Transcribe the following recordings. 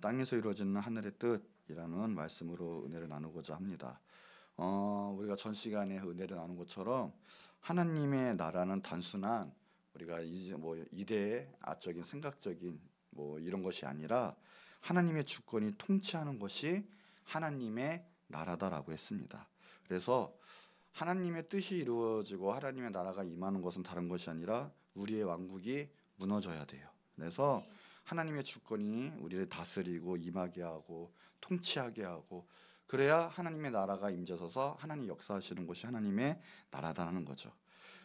땅에서 이루어지는 하늘의 뜻이라는 말씀으로 은혜를 나누고자 합니다. 우리가 전 시간에 은혜를 나눈 것처럼 하나님의 나라는 단순한 우리가 이데의 아적인 생각적인 이런 것이 아니라 하나님의 주권이 통치하는 것이 하나님의 나라다라고 했습니다. 그래서 하나님의 뜻이 이루어지고 하나님의 나라가 임하는 것은 다른 것이 아니라 우리의 왕국이 무너져야 돼요. 그래서 하나님의 주권이 우리를 다스리고 임하게 하고 통치하게 하고 그래야 하나님의 나라가 임재서서 하나님 역사하시는 것이 하나님의 나라다라는 거죠.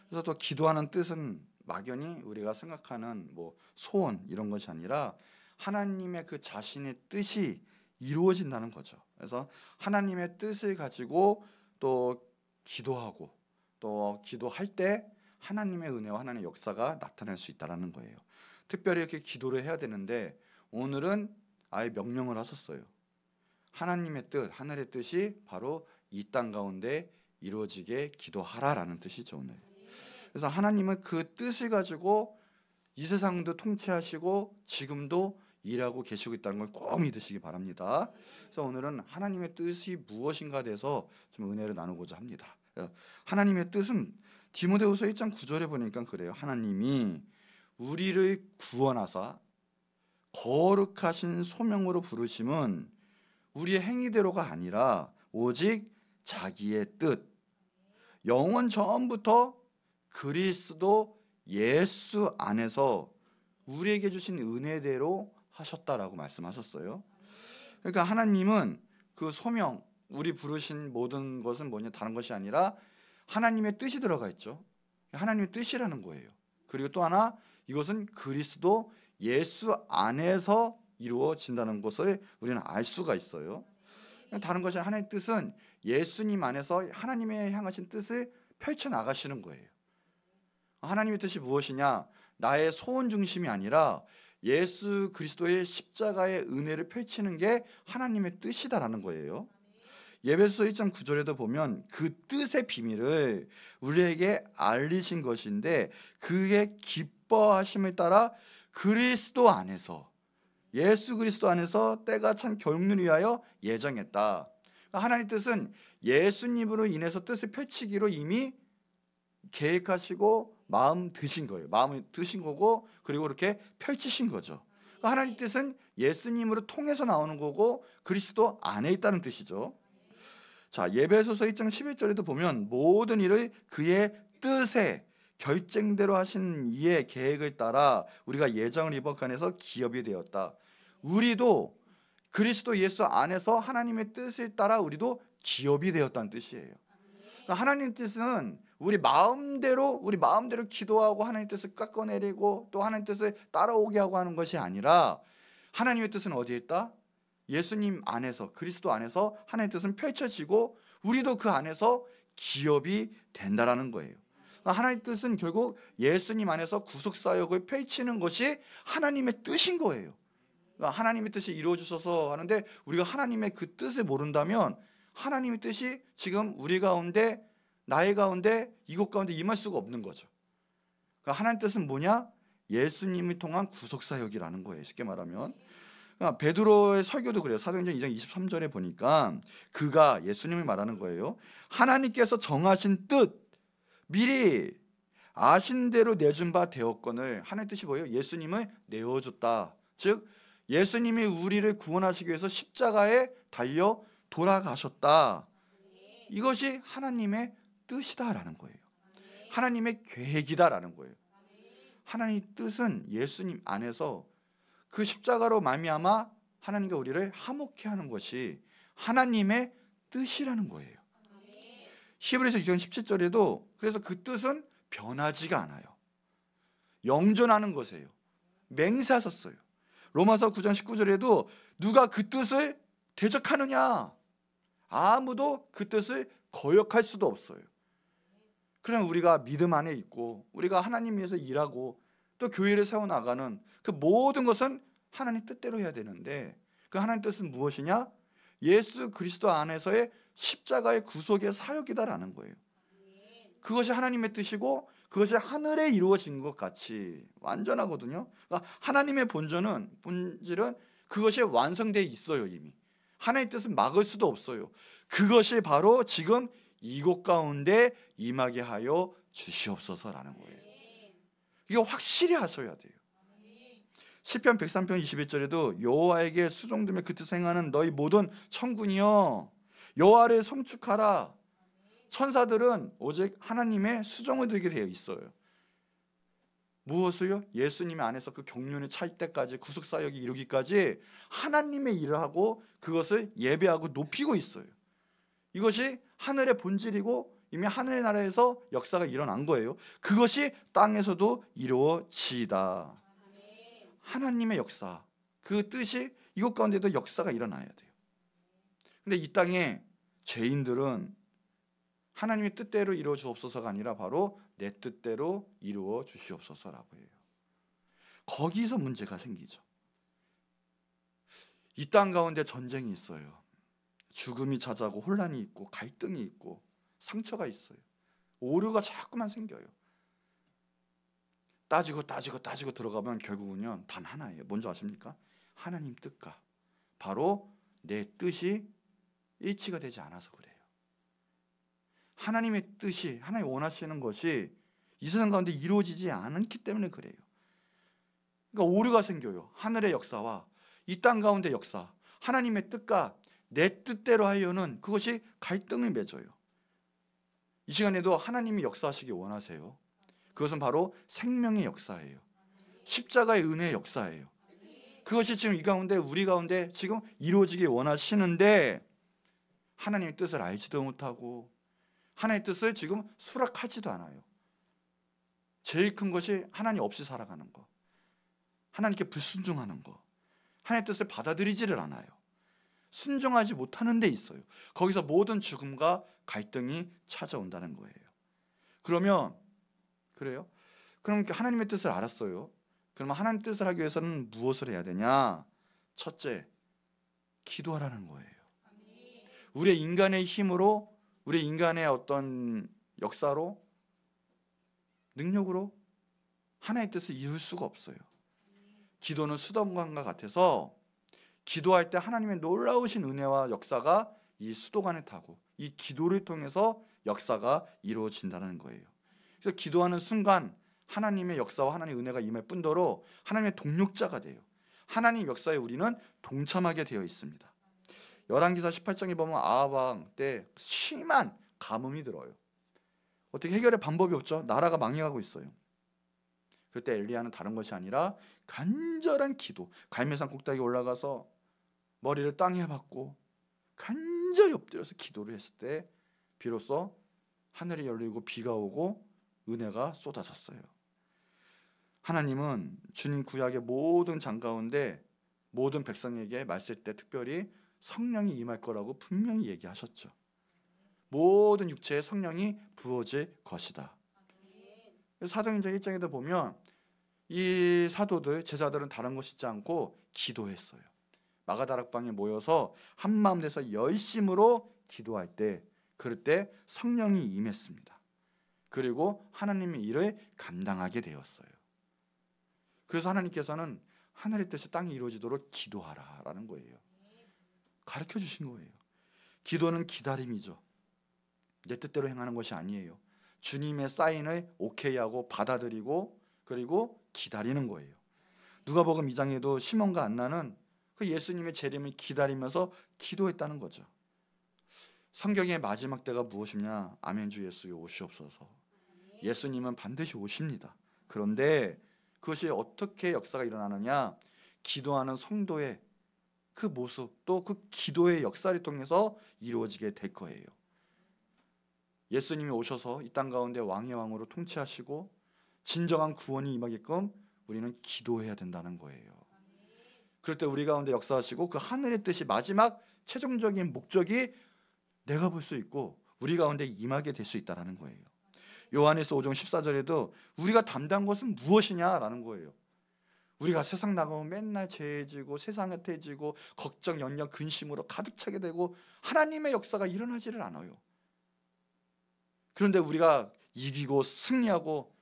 그래서 또 기도하는 뜻은 막연히 우리가 생각하는 소원 이런 것이 아니라 하나님의 그 자신의 뜻이 이루어진다는 거죠. 그래서 하나님의 뜻을 가지고 또 기도하고 또 기도할 때 하나님의 은혜와 하나님의 역사가 나타날 수 있다는 거예요. 특별히 이렇게 기도를 해야 되는데 오늘은 아예 명령을 하셨어요. 하나님의 뜻, 하늘의 뜻이 바로 이 땅 가운데 이루어지게 기도하라라는 뜻이죠 오늘. 그래서 하나님은 그 뜻을 가지고 이 세상도 통치하시고 지금도 일하고 계시고 있다는 걸 꼭 믿으시기 바랍니다. 그래서 오늘은 하나님의 뜻이 무엇인가 대해서 좀 은혜를 나누고자 합니다. 하나님의 뜻은 디모데후서 1장 9절에 보니까 그래요. 하나님이 우리를 구원하사 거룩하신 소명으로 부르심은 우리의 행위대로가 아니라 오직 자기의 뜻, 영원 전부터 그리스도 예수 안에서 우리에게 주신 은혜대로 하셨다라고 말씀하셨어요. 그러니까 하나님은 그 소명, 우리 부르신 모든 것은 다른 것이 아니라 하나님의 뜻이 들어가 있죠. 하나님의 뜻이라는 거예요. 그리고 또 하나 이것은 그리스도 예수 안에서 이루어진다는 것을 우리는 알 수가 있어요. 다른 것이 아니라 하나님의 뜻은 예수님 안에서 하나님의 향하신 뜻을 펼쳐나가시는 거예요. 하나님의 뜻이 무엇이냐? 나의 소원 중심이 아니라 예수 그리스도의 십자가의 은혜를 펼치는 게 하나님의 뜻이다라는 거예요. 에베소서 1장 9절에도 보면 그 뜻의 비밀을 우리에게 알리신 것인데 그의 기뻐하심을 따라 그리스도 안에서 예수 그리스도 안에서 때가 찬 결론을 위하여 예정했다. 하나님의 뜻은 예수님으로 인해서 뜻을 펼치기로 이미 계획하시고 마음 드신 거예요. 마음을 드신 거고 그리고 그렇게 펼치신 거죠. 하나님 뜻은 예수님으로 통해서 나오는 거고 그리스도 안에 있다는 뜻이죠. 자, 에베소서 1장 11절에도 보면 모든 일을 그의 뜻에 결정대로 하신 이의 계획을 따라 우리가 예정을 입어 그 안에서 기업이 되었다. 우리도 그리스도 예수 안에서 하나님의 뜻을 따라 우리도 기업이 되었다는 뜻이에요. 그러니까 하나님 뜻은 우리 마음대로 기도하고 하나님 뜻을 깎아내리고 또 하나님 뜻을 따라오게 하고 하는 것이 아니라 하나님의 뜻은 어디에 있다? 예수님 안에서 그리스도 안에서 하나님의 뜻은 펼쳐지고 우리도 그 안에서 기업이 된다라는 거예요. 하나님의 뜻은 결국 예수님 안에서 구속사역을 펼치는 것이 하나님의 뜻인 거예요. 하나님의 뜻이 이루어주셔서 하는데 우리가 하나님의 그 뜻을 모른다면 하나님의 뜻이 지금 우리 가운데 나의 가운데 이곳 가운데 임할 수가 없는 거죠. 그러니까 하나님 뜻은 뭐냐? 예수님을 통한 구속사역이라는 거예요. 쉽게 말하면 그러니까 베드로의 설교도 그래요. 사도행전 2장 23절에 보니까 그가 예수님을 말하는 거예요. 하나님께서 정하신 뜻 미리 아신 대로 내준 바 되었거늘 하나님 뜻이 뭐예요? 예수님을 내어줬다. 즉 예수님이 우리를 구원하시기 위해서 십자가에 달려 돌아가셨다. 이것이 하나님의 뜻이다라는 거예요. 하나님의 계획이다라는 거예요. 하나님의 뜻은 예수님 안에서 그 십자가로 말미암아 하나님과 우리를 화목케 하는 것이 하나님의 뜻이라는 거예요. 히브리서 2장 17절에도 그래서 그 뜻은 변하지가 않아요. 영존하는 것이에요. 맹세하셨어요. 로마서 9장 19절에도 누가 그 뜻을 대적하느냐? 아무도 그 뜻을 거역할 수도 없어요. 그러나 우리가 믿음 안에 있고 우리가 하나님 위해서 일하고 또 교회를 세워나가는 그 모든 것은 하나님 뜻대로 해야 되는데 그 하나님 뜻은 무엇이냐? 예수 그리스도 안에서의 십자가의 구속의 사역이다라는 거예요. 그것이 하나님의 뜻이고 그것이 하늘에 이루어진 것 같이 완전하거든요. 그러니까 하나님의 본질은 그것이 완성되어 있어요. 이미 하나님의 뜻을 막을 수도 없어요. 그것이 바로 지금 이곳 가운데 임하게 하여 주시옵소서라는 거예요. 이거 확실히 하셔야 돼요. 시편 103편 21절에도 여호와에게 수종되며 그 뜻을 행하는 너희 모든 천군이여 여호와를 송축하라. 천사들은 오직 하나님의 수종을 들게 되어 있어요. 무엇을요? 예수님의 안에서 그 경륜이 찰 때까지 구속사역이 이루기까지 하나님의 일을 하고 그것을 예배하고 높이고 있어요. 이것이 하늘의 본질이고 이미 하늘의 나라에서 역사가 일어난 거예요. 그것이 땅에서도 이루어지이다. 하나님의 역사, 그 뜻이 이곳 가운데도 역사가 일어나야 돼요. 근데 이 땅에 죄인들은 하나님의 뜻대로 이루어 주옵소서가 아니라 바로 내 뜻대로 이루어 주시옵소서라고 해요. 거기서 문제가 생기죠. 이 땅 가운데 전쟁이 있어요. 죽음이 찾아오고 혼란이 있고 갈등이 있고 상처가 있어요. 오류가 자꾸만 생겨요. 따지고 들어가면 결국은요 단 하나예요. 뭔지 아십니까? 하나님 뜻과 바로 내 뜻이 일치가 되지 않아서 그래요. 하나님의 뜻이, 하나님 원하시는 것이 이 세상 가운데 이루어지지 않기 때문에 그래요. 그러니까 오류가 생겨요. 하늘의 역사와 이 땅 가운데 역사, 하나님의 뜻과 내 뜻대로 하려는 그것이 갈등을 맺어요. 이 시간에도 하나님이 역사하시기 원하세요. 그것은 바로 생명의 역사예요. 십자가의 은혜의 역사예요. 그것이 지금 이 가운데 우리 가운데 지금 이루어지기 원하시는데 하나님의 뜻을 알지도 못하고 하나님의 뜻을 지금 수락하지도 않아요. 제일 큰 것이 하나님 없이 살아가는 거, 하나님께 불순종하는 거, 하나님의 뜻을 받아들이지를 않아요. 순종하지 못하는 데 있어요. 거기서 모든 죽음과 갈등이 찾아온다는 거예요. 그러면 그래요? 그럼 하나님의 뜻을 알았어요. 그러면 하나님의 뜻을 하기 위해서는 무엇을 해야 되냐? 첫째, 기도하라는 거예요. 우리의 인간의 힘으로, 우리 인간의 어떤 역사로, 능력으로 하나님의 뜻을 이룰 수가 없어요. 기도는 수도관과 같아서 기도할 때 하나님의 놀라우신 은혜와 역사가 이 수도관을 타고 이 기도를 통해서 역사가 이루어진다는 거예요. 그래서 기도하는 순간 하나님의 역사와 하나님의 은혜가 임할 뿐더러 하나님의 동력자가 돼요. 하나님 역사에 우리는 동참하게 되어 있습니다. 열왕기사 18장에 보면 아합 왕 때 심한 가뭄이 들어요. 어떻게 해결의 방법이 없죠. 나라가 망해가고 있어요. 그때 엘리야는 다른 것이 아니라 간절한 기도, 갈멜산 꼭대기에 올라가서 머리를 땅에 박고 간절히 엎드려서 기도를 했을 때 비로소 하늘이 열리고 비가 오고 은혜가 쏟아졌어요. 하나님은 주님 구약의 모든 장 가운데 모든 백성에게 말씀 때 특별히 성령이 임할 거라고 분명히 얘기하셨죠. 모든 육체에 성령이 부어질 것이다. 사도행전 1장에도 보면 이 사도들, 제자들은 다른 것 있지 않고 기도했어요. 마가다락방에 모여서 한마음 돼서 열심으로 기도할 때, 그럴 때 성령이 임했습니다. 그리고 하나님의 일을 감당하게 되었어요. 그래서 하나님께서는 하늘의 뜻이 땅에 이루어지도록 기도하라라는 거예요. 가르쳐 주신 거예요. 기도는 기다림이죠. 내 뜻대로 행하는 것이 아니에요. 주님의 사인을 오케이하고 받아들이고 그리고 기다리는 거예요. 누가복음 2장에도 시몬과 안나는 그 예수님의 재림을 기다리면서 기도했다는 거죠. 성경의 마지막 때가 무엇이냐? 아멘 주 예수여 오시옵소서. 예수님은 반드시 오십니다. 그런데 그것이 어떻게 역사가 일어나느냐? 기도하는 성도의 그 모습, 또 그 기도의 역사를 통해서 이루어지게 될 거예요. 예수님이 오셔서 이 땅 가운데 왕의 왕으로 통치하시고 진정한 구원이 임하게끔 우리는 기도해야 된다는 거예요. 그럴 때 우리 가운데 역사하시고 그 하늘의 뜻이 마지막 최종적인 목적이 내가 볼 수 있고 우리 가운데 임하게 될 수 있다는 거예요. 요한에서 5장 14절에도 우리가 담당한 것은 무엇이냐라는 거예요. 우리가 세상 나가면 맨날 죄지고 세상에 태지고 걱정, 연력, 근심으로 가득 차게 되고 하나님의 역사가 일어나지를 않아요. 그런데 우리가 이기고 승리하고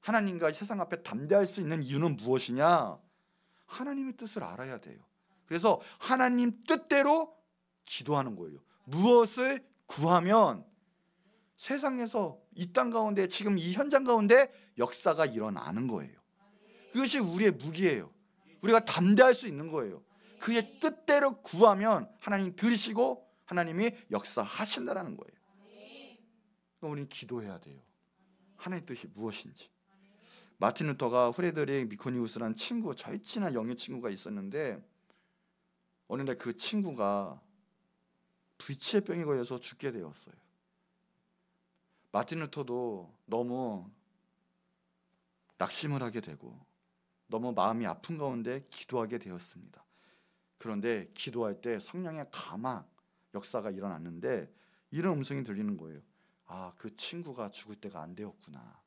하나님과 세상 앞에 담대할 수 있는 이유는 무엇이냐? 하나님의 뜻을 알아야 돼요. 그래서 하나님 뜻대로 기도하는 거예요. 무엇을 구하면 세상에서 이 땅 가운데 지금 이 현장 가운데 역사가 일어나는 거예요. 그것이 우리의 무기예요. 우리가 담대할 수 있는 거예요. 그의 뜻대로 구하면 하나님 들으시고 하나님이 역사하신다는 거예요. 그러니까 우리는 기도해야 돼요. 하나님의 뜻이 무엇인지. 마틴 루터가 프레드릭 미코니우스라는 친구, 저희 친한 영의 친구가 있었는데 어느 날 그 친구가 불치의 병에 걸려서 죽게 되었어요. 마틴 루터도 너무 낙심을 하게 되고 너무 마음이 아픈 가운데 기도하게 되었습니다. 그런데 기도할 때 성령의 감화 역사가 일어났는데 이런 음성이 들리는 거예요. 아, 그 친구가 죽을 때가 안 되었구나.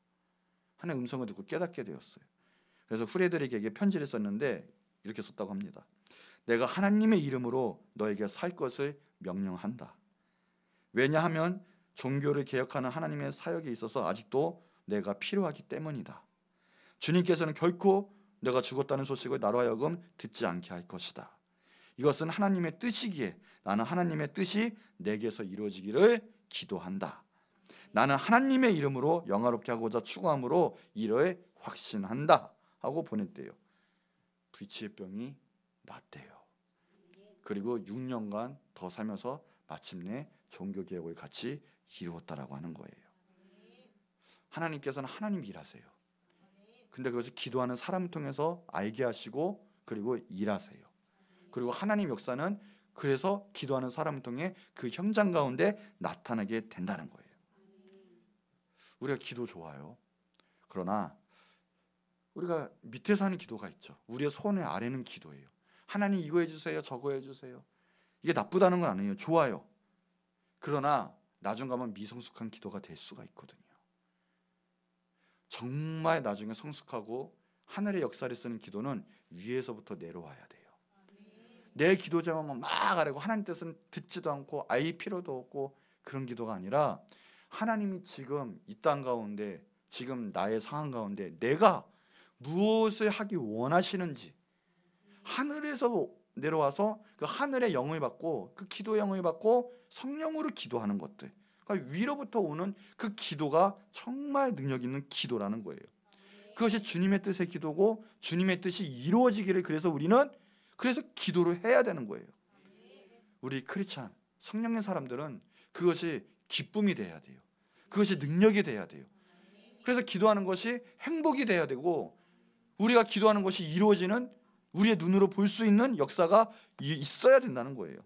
하나님의 음성을 듣고 깨닫게 되었어요. 그래서 프레드릭에게 편지를 썼는데 이렇게 썼다고 합니다. 내가 하나님의 이름으로 너에게 살 것을 명령한다. 왜냐하면 종교를 개혁하는 하나님의 사역에 있어서 아직도 내가 필요하기 때문이다. 주님께서는 결코 내가 죽었다는 소식을 나로 하여금 듣지 않게 할 것이다. 이것은 하나님의 뜻이기에 나는 하나님의 뜻이 내게서 이루어지기를 기도한다. 나는 하나님의 이름으로 영화롭게 하고자 추구함으로 이를 확신한다 하고 보냈대요. 불치의 병이 낫대요. 그리고 6년간 더 살면서 마침내 종교개혁을 같이 이루었다라고 하는 거예요. 하나님께서는 하나님 일하세요. 근데 그것을 기도하는 사람을 통해서 알게 하시고 그리고 일하세요. 그리고 하나님 역사는 그래서 기도하는 사람을 통해 그 현장 가운데 나타나게 된다는 거예요. 우리가 기도 좋아요. 그러나 우리가 밑에서 하는 기도가 있죠. 우리의 손의 아래는 기도예요. 하나님 이거 해주세요, 저거 해주세요. 이게 나쁘다는 건 아니에요. 좋아요. 그러나 나중 가면 미성숙한 기도가 될 수가 있거든요. 정말 나중에 성숙하고 하늘의 역사를 쓰는 기도는 위에서부터 내려와야 돼요. 내 기도 제목만 막 하라고 하나님 뜻은 듣지도 않고 알 필요도 없고 그런 기도가 아니라 하나님이 지금 이 땅 가운데 지금 나의 상황 가운데 내가 무엇을 하기 원하시는지 하늘에서 내려와서 그 하늘의 영을 받고 그 기도의 영을 받고 성령으로 기도하는 것들, 그러니까 위로부터 오는 그 기도가 정말 능력 있는 기도라는 거예요. 그것이 주님의 뜻의 기도고 주님의 뜻이 이루어지기를 그래서 우리는 그래서 기도를 해야 되는 거예요. 우리 크리스찬 성령의 사람들은 그것이 기쁨이 돼야 돼요. 그것이 능력이 돼야 돼요. 그래서 기도하는 것이 행복이 돼야 되고 우리가 기도하는 것이 이루어지는 우리의 눈으로 볼 수 있는 역사가 있어야 된다는 거예요.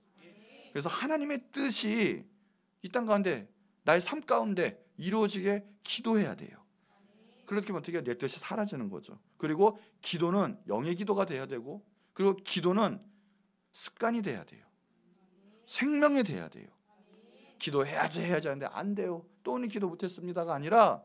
그래서 하나님의 뜻이 이 땅 가운데 나의 삶 가운데 이루어지게 기도해야 돼요. 그렇게 하면 어떻게 내 뜻이 사라지는 거죠. 그리고 기도는 영의 기도가 돼야 되고 그리고 기도는 습관이 돼야 돼요. 생명이 돼야 돼요. 기도해야지 하는데 안 돼요. 또 오늘 기도 못했습니다가 아니라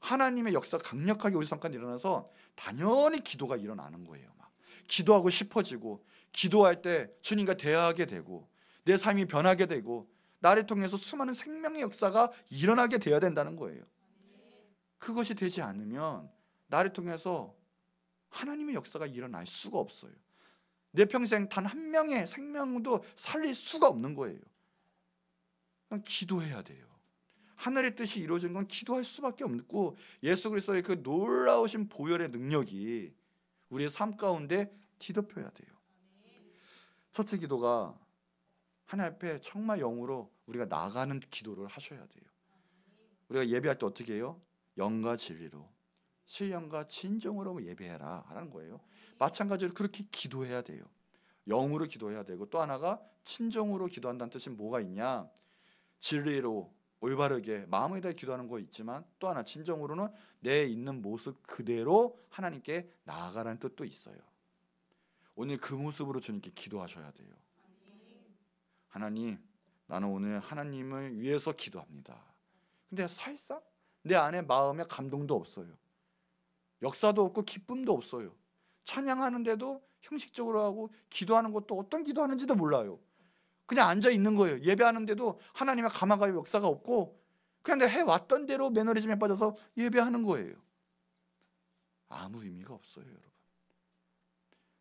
하나님의 역사가 강력하게 우리 삶 가운데 일어나서 당연히 기도가 일어나는 거예요. 막 기도하고 싶어지고 기도할 때 주님과 대화하게 되고 내 삶이 변하게 되고 나를 통해서 수많은 생명의 역사가 일어나게 되어야 된다는 거예요. 그것이 되지 않으면 나를 통해서 하나님의 역사가 일어날 수가 없어요. 내 평생 단 한 명의 생명도 살릴 수가 없는 거예요. 그냥 기도해야 돼요. 하늘의 뜻이 이루어진 건 기도할 수밖에 없고 예수 그리스도의 그 놀라우신 보혈의 능력이 우리의 삶 가운데 뒤덮여야 돼요. 첫째 기도가 하나님 앞에 정말 영으로 우리가 나가는 기도를 하셔야 돼요. 우리가 예배할 때 어떻게 해요? 영과 진리로 신령과 진정으로 예배해라 하는 거예요. 마찬가지로 그렇게 기도해야 돼요. 영으로 기도해야 되고 또 하나가 친정으로 기도한다는 뜻이 뭐가 있냐? 진리로 올바르게 마음에 다해 기도하는 거 있지만 또 하나 진정으로는 내 있는 모습 그대로 하나님께 나아가라는 뜻도 있어요. 오늘 그 모습으로 주님께 기도하셔야 돼요. 하나님, 나는 오늘 하나님을 위해서 기도합니다. 근데 사실상 내 안에 마음에 감동도 없어요. 역사도 없고 기쁨도 없어요. 찬양하는데도 형식적으로 하고 기도하는 것도 어떤 기도하는지도 몰라요. 그냥 앉아 있는 거예요. 예배하는데도 하나님의 감화가 역사가 없고 그냥 내가 해왔던 대로 매너리즘에 빠져서 예배하는 거예요. 아무 의미가 없어요, 여러분.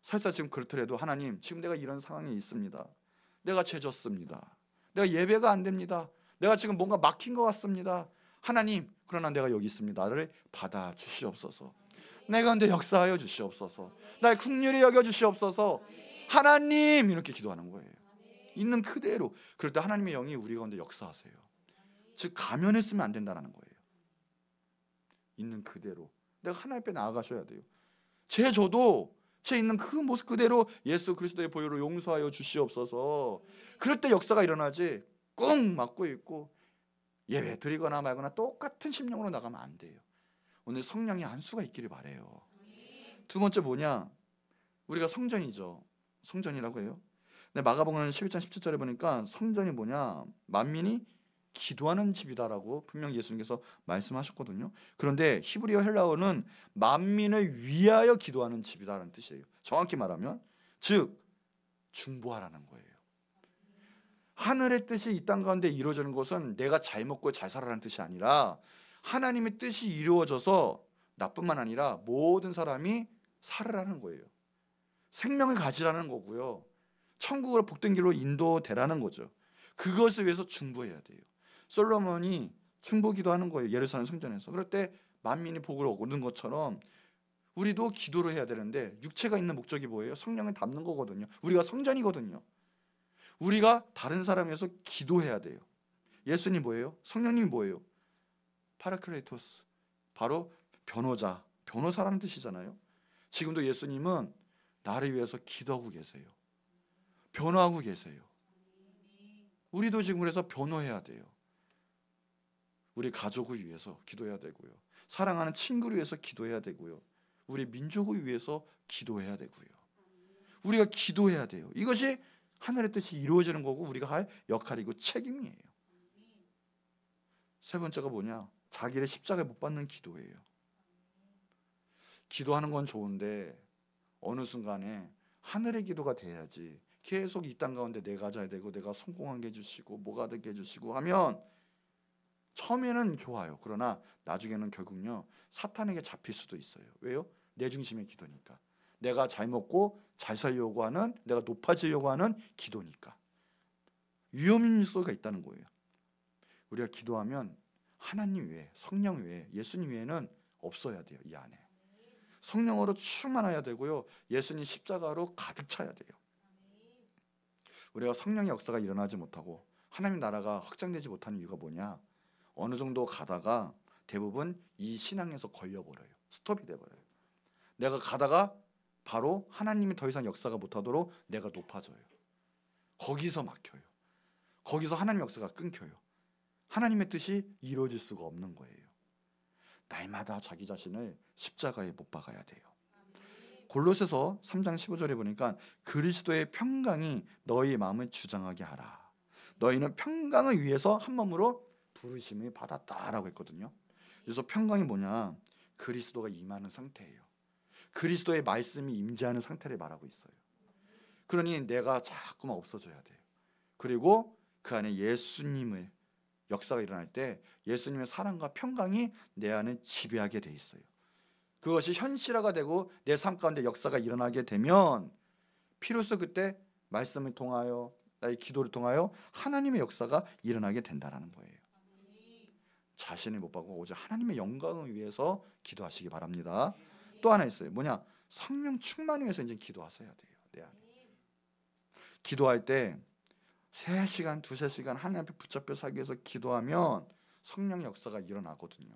설사 지금 그렇더라도 하나님, 지금 내가 이런 상황에 있습니다. 내가 죄졌습니다. 내가 예배가 안 됩니다. 내가 지금 뭔가 막힌 것 같습니다. 하나님, 그러나 내가 여기 있습니다. 나를 받아 주시옵소서. 내 가운데 역사하여 주시옵소서. 날 긍휼히 여겨 주시옵소서. 하나님, 이렇게 기도하는 거예요. 있는 그대로. 그럴 때 하나님의 영이 우리 가운데 역사하세요. 즉 가면했으면 안 된다는 거예요. 있는 그대로 내가 하나님 앞에 나아가셔야 돼요. 저도 제 있는 그 모습 그대로 예수 그리스도의 보혈로 용서하여 주시옵소서. 그럴 때 역사가 일어나지 꾹 막고 있고 예배 드리거나 말거나 똑같은 심령으로 나가면 안 돼요. 오늘 성령의 안수가 있기를 바래요. 두 번째 뭐냐? 우리가 성전이죠. 성전이라고 해요. 근데 마가복음 11장 17절에 보니까 성전이 뭐냐? 만민이 기도하는 집이다라고 분명히 예수님께서 말씀하셨거든요. 그런데 히브리어 헬라어는 만민을 위하여 기도하는 집이다라는 뜻이에요. 정확히 말하면 즉 중보하라는 거예요. 하늘의 뜻이 이 땅 가운데 이루어지는 것은 내가 잘 먹고 잘 살아라는 뜻이 아니라 하나님의 뜻이 이루어져서 나뿐만 아니라 모든 사람이 살으라는 거예요. 생명을 가지라는 거고요. 천국으로 복된 길로 인도되라는 거죠. 그것을 위해서 중보해야 돼요. 솔로몬이 중보 기도하는 거예요. 예루살렘 성전에서. 그럴 때 만민이 복을 얻는 것처럼 우리도 기도를 해야 되는데 육체가 있는 목적이 뭐예요? 성령을 담는 거거든요. 우리가 성전이거든요. 우리가 다른 사람에 서 기도해야 돼요. 예수님 뭐예요? 성령님이 뭐예요? 파라클레토스, 바로 변호자, 변호사라는 뜻이잖아요. 지금도 예수님은 나를 위해서 기도하고 계세요. 변호하고 계세요. 우리도 지금 그래서 변호해야 돼요. 우리 가족을 위해서 기도해야 되고요. 사랑하는 친구를 위해서 기도해야 되고요. 우리 민족을 위해서 기도해야 되고요. 우리가 기도해야 돼요. 이것이 하늘의 뜻이 이루어지는 거고 우리가 할 역할이고 책임이에요. 세 번째가 뭐냐? 자기를 십자가에 못 박는 기도예요. 기도하는 건 좋은데 어느 순간에 하늘의 기도가 돼야지 계속 이 땅 가운데 내가 잘 되고 내가 성공하게 해주시고 뭐가 되게 해주시고 하면 처음에는 좋아요. 그러나 나중에는 결국요 사탄에게 잡힐 수도 있어요. 왜요? 내 중심의 기도니까. 내가 잘 먹고 잘 살려고 하는, 내가 높아지려고 하는 기도니까. 위험 요소가 있다는 거예요. 우리가 기도하면 하나님 외에, 성령 외에, 예수님 외에는 없어야 돼요. 이 안에 성령으로 충만해야 되고요, 예수님 십자가로 가득 차야 돼요. 우리가 성령의 역사가 일어나지 못하고 하나님 나라가 확장되지 못하는 이유가 뭐냐? 어느 정도 가다가 대부분 이 신앙에서 걸려버려요. 스톱이 돼버려요. 내가 가다가 바로 하나님이 더 이상 역사가 못하도록 내가 높아져요. 거기서 막혀요. 거기서 하나님의 역사가 끊겨요. 하나님의 뜻이 이루어질 수가 없는 거예요. 날마다 자기 자신을 십자가에 못 박아야 돼요. 골로새서 3장 15절에 보니까 그리스도의 평강이 너희 마음을 주장하게 하라. 너희는 평강을 위해서 한 몸으로 부르심을 받았다라고 했거든요. 그래서 평강이 뭐냐? 그리스도가 임하는 상태예요. 그리스도의 말씀이 임재하는 상태를 말하고 있어요. 그러니 내가 자꾸만 없어져야 돼요. 그리고 그 안에 예수님의 역사가 일어날 때 예수님의 사랑과 평강이 내 안에 지배하게 돼 있어요. 그것이 현실화가 되고 내 삶 가운데 역사가 일어나게 되면 비로소 그때 말씀을 통하여 나의 기도를 통하여 하나님의 역사가 일어나게 된다는 거예요. 자신을 못 박고 오직 하나님의 영광을 위해서 기도하시기 바랍니다. 또 하나 있어요. 뭐냐? 성령 충만을 위해서 이제 기도하셔야 돼요. 내 안에. 기도할 때 3시간, 2-3시간 하나님 앞에 붙잡혀 살기 위해서 기도하면 성령의 역사가 일어나거든요.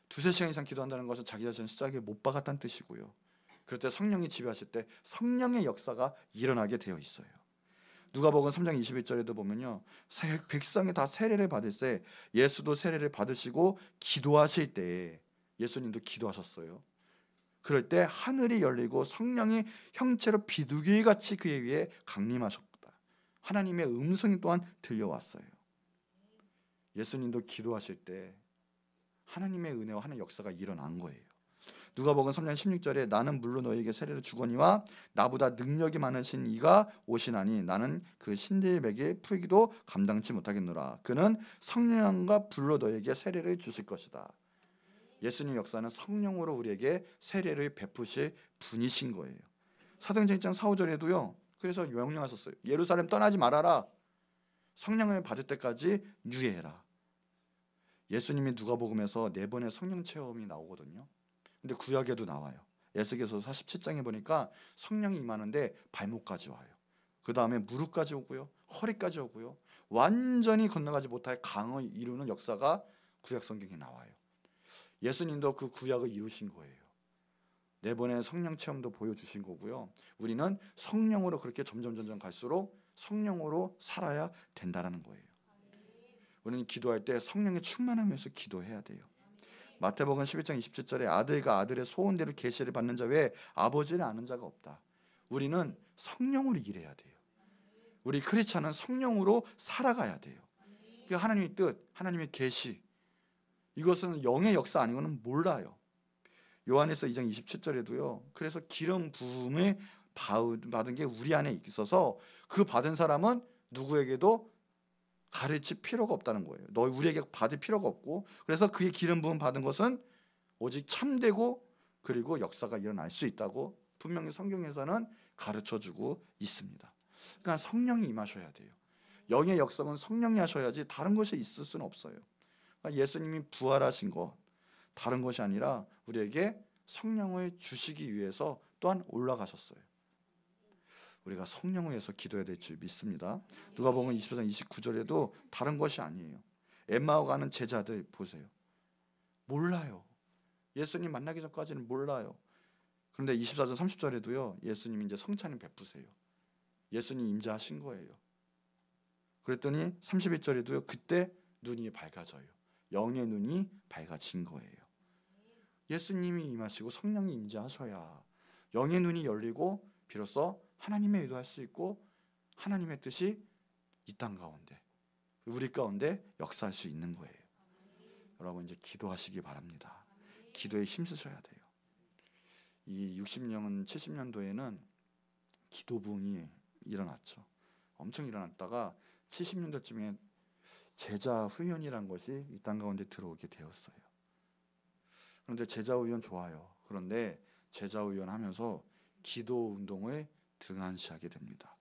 2-3시간 이상 기도한다는 것은 자기 자신을 십자가에 못 박았다는 뜻이고요. 그럴 때 성령이 지배하실 때 성령의 역사가 일어나게 되어 있어요. 누가복음 3장 21절에도 보면요, 백성이 다 세례를 받을세 예수도 세례를 받으시고 기도하실 때 예수님도 기도하셨어요. 그럴 때 하늘이 열리고 성령이 형체로 비둘기같이 그의 위에 강림하셨다. 하나님의 음성이 또한 들려왔어요. 예수님도 기도하실 때 하나님의 은혜와 하나님의 역사가 일어난 거예요. 누가복음 3장 16절에 나는 물로 너희에게 세례를 주거니와 나보다 능력이 많으신 이가 오시나니 나는 그 신들에게 풀기도 감당치 못하겠노라. 그는 성령과 불로 너희에게 세례를 주실 것이다. 예수님 역사는 성령으로 우리에게 세례를 베푸실 분이신 거예요. 사도행전 1장 4, 5절에도요. 그래서 명령하셨어요. 예루살렘 떠나지 말아라. 성령을 받을 때까지 유예해라. 예수님이 누가복음에서 4번의 성령 체험이 나오거든요. 근데 구약에도 나와요. 에스겔서 47장에 보니까 성령이 임하는데 발목까지 와요. 그 다음에 무릎까지 오고요. 허리까지 오고요. 완전히 건너가지 못할 강을 이루는 역사가 구약 성경에 나와요. 예수님도 그 구약을 이루신 거예요. 4번의 성령 체험도 보여주신 거고요. 우리는 성령으로 그렇게 점점 갈수록 성령으로 살아야 된다는 거예요. 우리는 기도할 때 성령의 충만함에서 기도해야 돼요. 마태복음 11장 27절에 아들과 아들의 소원대로 계시를 받는 자 외에 아버지를 아는 자가 없다. 우리는 성령으로 일해야 돼요. 우리 크리스찬은 성령으로 살아가야 돼요. 그 하나님의 뜻, 하나님의 계시, 이것은 영의 역사 아니고는 몰라요. 요한에서 2장 27절에도요. 그래서 기름 부음을 받은 게 우리 안에 있어서 그 받은 사람은 누구에게도 가르칠 필요가 없다는 거예요. 너 우리에게 받을 필요가 없고, 그래서 그의 기름 부음 받은 것은 오직 참되고 그리고 역사가 일어날 수 있다고 분명히 성경에서는 가르쳐주고 있습니다. 그러니까 성령이 임하셔야 돼요. 영의 역사는 성령이 하셔야지 다른 것이 있을 수는 없어요. 그러니까 예수님이 부활하신 것 다른 것이 아니라 우리에게 성령을 주시기 위해서 또한 올라가셨어요. 우리가 성령을 위해서 기도해야 될 줄 믿습니다. 누가복음 24장 29절에도 다른 것이 아니에요. 엠마오 가는 제자들 보세요. 몰라요. 예수님 만나기 전까지는 몰라요. 그런데 24절 30절에도요. 예수님이 이제 성찬을 베푸세요. 예수님 임재하신 거예요. 그랬더니 31절에도요. 그때 눈이 밝아져요. 영의 눈이 밝아진 거예요. 예수님이 임하시고 성령이 임재하셔야 영의 눈이 열리고 비로소 하나님의 의도할 수 있고 하나님의 뜻이 이 땅 가운데 우리 가운데 역사할 수 있는 거예요. 여러분 이제 기도하시기 바랍니다. 기도에 힘쓰셔야 돼요. 이 60년 70년도에는 기도 부흥이 일어났죠. 엄청 일어났다가 70년도쯤에 제자 훈련이란 것이 이 땅 가운데 들어오게 되었어요. 그런데 제자 훈련 좋아요. 그런데 제자 훈련 하면서 기도 운동을 등한시하게 됩니다.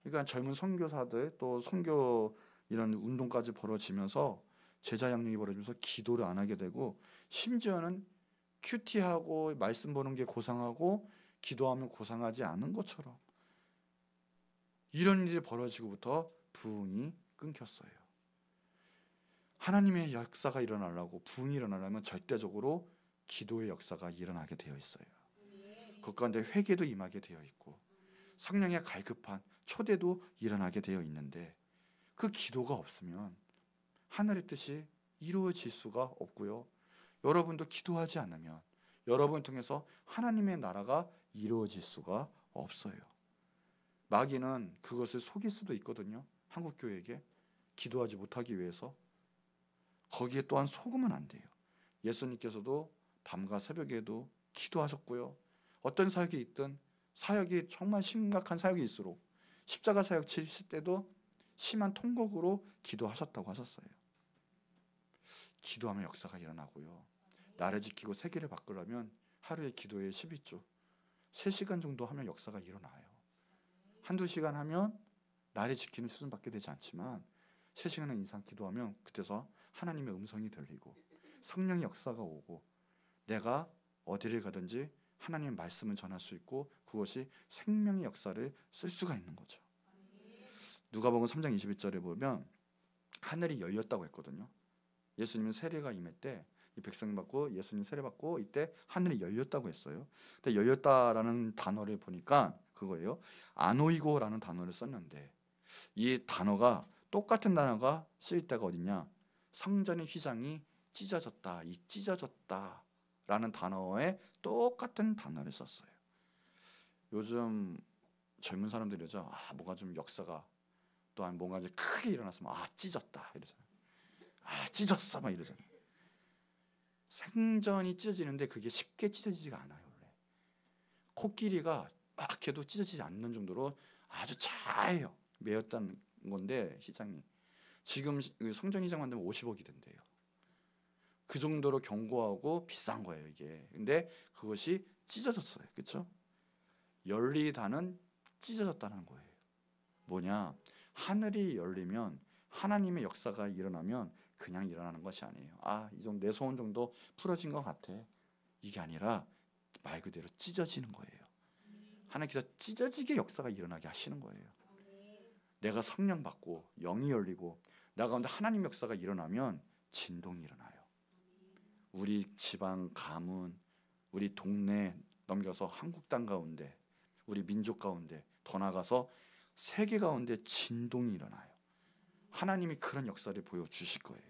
그러니까 젊은 선교사들 또 선교 이런 운동까지 벌어지면서 제자 양육이 벌어지면서 기도를 안 하게 되고 심지어는 큐티하고 말씀 보는 게 고상하고 기도하면 고상하지 않은 것처럼 이런 일이 벌어지고부터 부흥이 끊겼어요. 하나님의 역사가 일어나려고 부흥이 일어나려면 절대적으로 기도의 역사가 일어나게 되어 있어요. 그 가운데 회개도 임하게 되어 있고 성령의 갈급한 초대도 일어나게 되어 있는데 그 기도가 없으면 하늘의 뜻이 이루어질 수가 없고요. 여러분도 기도하지 않으면 여러분을 통해서 하나님의 나라가 이루어질 수가 없어요. 마귀는 그것을 속일 수도 있거든요. 한국교회에게 기도하지 못하기 위해서. 거기에 또한 속으면 안 돼요. 예수님께서도 밤과 새벽에도 기도하셨고요. 어떤 사역이 있든 사역이 정말 심각한 사역일수록 십자가 사역 치실 때도 심한 통곡으로 기도하셨다고 하셨어요. 기도하면 역사가 일어나고요. 나를 지키고 세계를 바꾸려면 하루에 기도에 12주 3시간 정도 하면 역사가 일어나요. 한두 시간 하면 나를 지키는 수준밖에 되지 않지만 3시간 이상 기도하면 그때서 하나님의 음성이 들리고 성령의 역사가 오고 내가 어디를 가든지 하나님의 말씀을 전할 수 있고 그것이 생명의 역사를 쓸 수가 있는 거죠. 누가복음 3장 21절에 보면 하늘이 열렸다고 했거든요. 예수님은 세례가 임했대. 이 백성이 받고 예수님 세례 받고 이때 하늘이 열렸다고 했어요. 근데 열렸다라는 단어를 보니까 그거예요. 아노이고라는 단어를 썼는데 이 단어가 똑같은 단어가 쓰일 때가 어디냐? 성전의 휘장이 찢어졌다. 이 찢어졌다라는 단어에 똑같은 단어를 썼어요. 요즘 젊은 사람들이 그러죠. 뭔가 좀 역사가 또한 뭔가 이제 크게 일어났으면 찢었다 이러잖아요. 찢었어 막 이러잖아요. 생전이 찢어지는데 그게 쉽게 찢어지지가 않아요. 원래 코끼리가 막 해도 찢어지지 않는 정도로 아주 차예요. 매였다는 건데 시장이 지금 성전 이장 만들면 50억이 된대요. 그 정도로 견고하고 비싼 거예요, 이게. 근데 그것이 찢어졌어요. 그렇죠? 열리다는 찢어졌다는 거예요. 뭐냐? 하늘이 열리면 하나님의 역사가 일어나면 그냥 일어나는 것이 아니에요. 이 정도 내 소원 정도 풀어진 것 같아. 이게 아니라 말 그대로 찢어지는 거예요. 하나님께서 찢어지게 역사가 일어나게 하시는 거예요. 내가 성령 받고 영이 열리고 나 가운데 하나님 역사가 일어나면 진동이 일어나요. 우리 지방, 가문, 우리 동네 넘겨서 한국 땅 가운데, 우리 민족 가운데, 더 나아가서 세계 가운데 진동이 일어나요. 하나님이 그런 역사를 보여주실 거예요.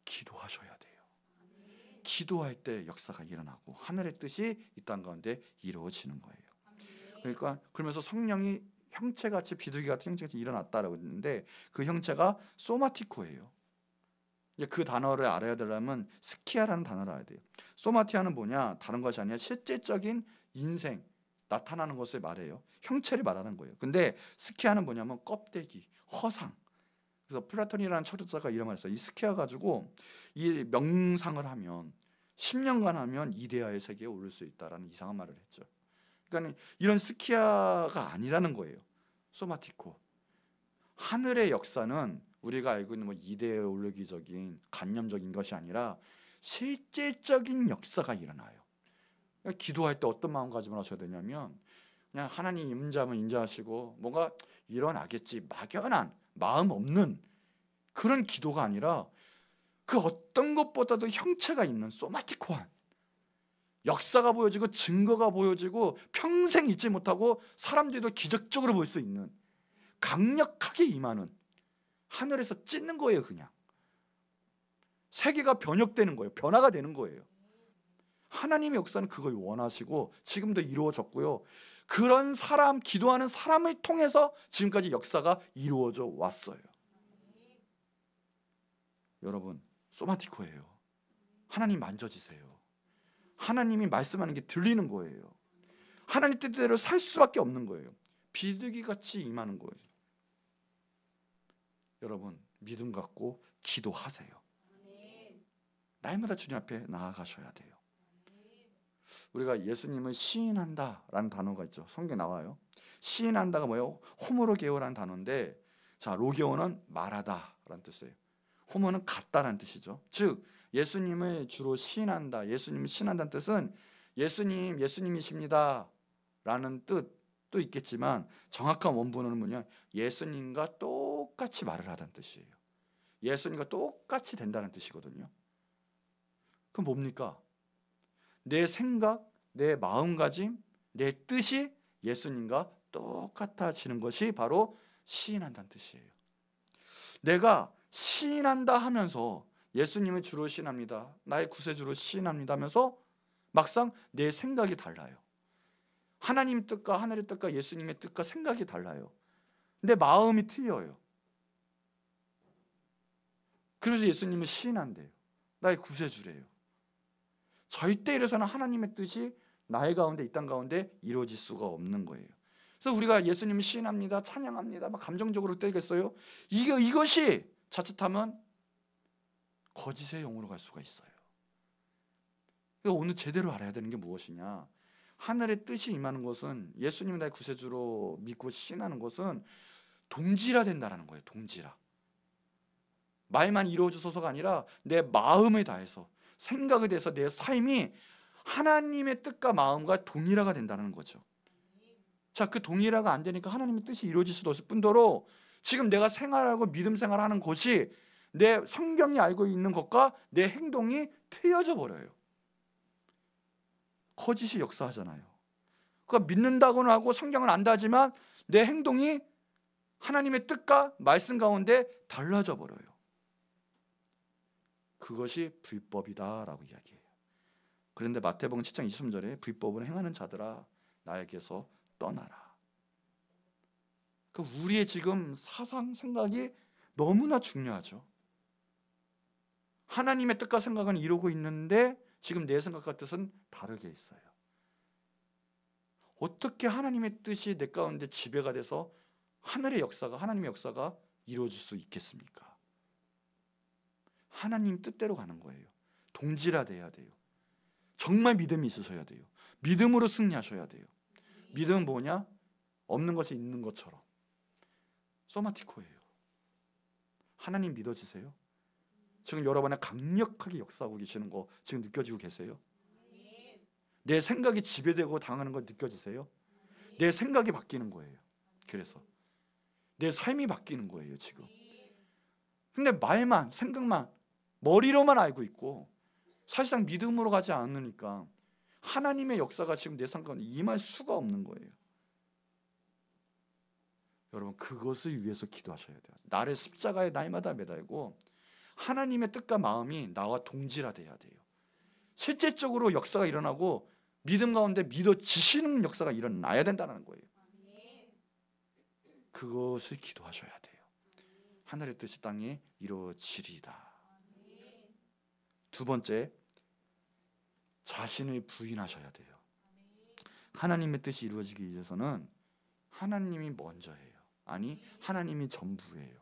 기도하셔야 돼요. 기도할 때 역사가 일어나고 하늘의 뜻이 이 땅 가운데 이루어지는 거예요. 그러니까 그러면서 성령이 형체같이 비둘기 같은 형체같이 일어났다라고 했는데 그 형체가 소마티코예요. 그 단어를 알아야 되려면 스키아라는 단어를 알아야 돼요. 소마티아는 뭐냐? 다른 것이 아니라 실제적인 인생 나타나는 것을 말해요. 형체를 말하는 거예요. 근데 스키아는 뭐냐면 껍데기, 허상. 그래서 플라톤이라는 철학자가 이런 말을 했어요. 이 스키아 가지고 이 명상을 하면 10년간 하면 이데아의 세계에 오를 수 있다라는 이상한 말을 했죠. 그러니까 이런 스키아가 아니라는 거예요. 소마티코. 하늘의 역사는 우리가 알고 있는 이데올로기적인 관념적인 것이 아니라 실제적인 역사가 일어나요. 그러니까 기도할 때 어떤 마음가짐을 하셔야 되냐면 그냥 하나님 임자면 인자하시고 뭔가 일어나겠지 막연한 마음 없는 그런 기도가 아니라 그 어떤 것보다도 형체가 있는 소마티코한 역사가 보여지고 증거가 보여지고 평생 잊지 못하고 사람들도 기적적으로 볼 수 있는 강력하게 임하는 하늘에서 찢는 거예요. 그냥 세계가 변혁되는 거예요. 변화가 되는 거예요. 하나님의 역사는 그걸 원하시고 지금도 이루어졌고요. 그런 사람, 기도하는 사람을 통해서 지금까지 역사가 이루어져 왔어요. 여러분, 소마티코예요. 하나님 만져지세요. 하나님이 말씀하는 게 들리는 거예요. 하나님 뜻대로 살 수밖에 없는 거예요. 비둘기같이 임하는 거예요. 여러분, 믿음 갖고 기도하세요. 날마다 주님 앞에 나아가셔야 돼요. 우리가 예수님을 시인한다라는 단어가 있죠. 성경에 나와요. 시인한다가 뭐예요? 호모로게오라는 단어인데, 자, 로게오는 말하다라는 뜻이에요. 호모는 같다라는 뜻이죠. 즉 예수님을 주로 시인한다, 예수님을 시인한다는 뜻은 예수님이십니다 라는 뜻도 있겠지만 정확한 원문은 뭐냐? 예수님과 똑같이 말을 하다는 뜻이에요. 예수님과 똑같이 된다는 뜻이거든요. 그럼 뭡니까? 내 생각, 내 마음가짐, 내 뜻이 예수님과 똑같아지는 것이 바로 시인한다는 뜻이에요. 내가 시인한다 하면서 예수님을 주로 시인합니다, 나의 구세주로 시인합니다 하면서 막상 내 생각이 달라요. 하나님 뜻과 하늘의 뜻과 예수님의 뜻과 생각이 달라요. 내 마음이 틀려요. 그래서 예수님을 시인한대요. 나의 구세주래요. 절대 이래서는 하나님의 뜻이 나의 가운데, 이 땅 가운데 이루어질 수가 없는 거예요. 그래서 우리가 예수님을 시인합니다, 찬양합니다, 막 감정적으로 때리겠어요. 이것이 자칫하면 거짓의 영으로 갈 수가 있어요. 그러니까 오늘 제대로 알아야 되는 게 무엇이냐? 하늘의 뜻이 임하는 것은, 예수님을 나의 구세주로 믿고 시인하는 것은 동질화된다는 거예요. 동질화. 말만 이루어져서가 아니라 내 마음을 다해서, 생각에 대해서 내 삶이 하나님의 뜻과 마음과 동일화가 된다는 거죠. 자, 그 동일화가 안 되니까 하나님의 뜻이 이루어질 수도 없을 뿐더러 지금 내가 생활하고 믿음 생활하는 것이 내 성경이 알고 있는 것과 내 행동이 틀어져 버려요. 거짓이 역사하잖아요. 그러니까 믿는다고는 하고 성경을 안다지만 내 행동이 하나님의 뜻과 말씀 가운데 달라져 버려요. 그것이 불법이다라고 이야기해요. 그런데 마태복음 7장 23절에 불법을 행하는 자들아 나에게서 떠나라. 우리의 지금 사상, 생각이 너무나 중요하죠. 하나님의 뜻과 생각은 이루고 있는데 지금 내 생각과 뜻은 다르게 있어요. 어떻게 하나님의 뜻이 내 가운데 지배가 돼서 하늘의 역사가, 하나님의 역사가 이루어질 수 있겠습니까? 하나님 뜻대로 가는 거예요. 동질화돼야 돼요. 정말 믿음이 있으셔야 돼요. 믿음으로 승리하셔야 돼요. 믿음은 뭐냐? 없는 것이 있는 것처럼. 소마티코예요. 하나님 믿어지세요? 지금 여러분의 강력하게 역사하고 계시는 거 지금 느껴지고 계세요? 내 생각이 지배되고 당하는 거 느껴지세요? 내 생각이 바뀌는 거예요. 그래서 내 삶이 바뀌는 거예요 지금. 근데 말만, 생각만, 머리로만 알고 있고 사실상 믿음으로 가지 않으니까 하나님의 역사가 지금 내 삶 가운데 임할 수가 없는 거예요. 여러분, 그것을 위해서 기도하셔야 돼요. 나를 십자가에 날마다 매달고 하나님의 뜻과 마음이 나와 동질화돼야 돼요. 실제적으로 역사가 일어나고 믿음 가운데 믿어지시는 역사가 일어나야 된다는 거예요. 그것을 기도하셔야 돼요. 하늘의 뜻이 땅에 이루어지리이다. 두 번째, 자신을 부인하셔야 돼요. 하나님의 뜻이 이루어지기 위해서는 하나님이 먼저예요. 아니, 하나님이 전부예요.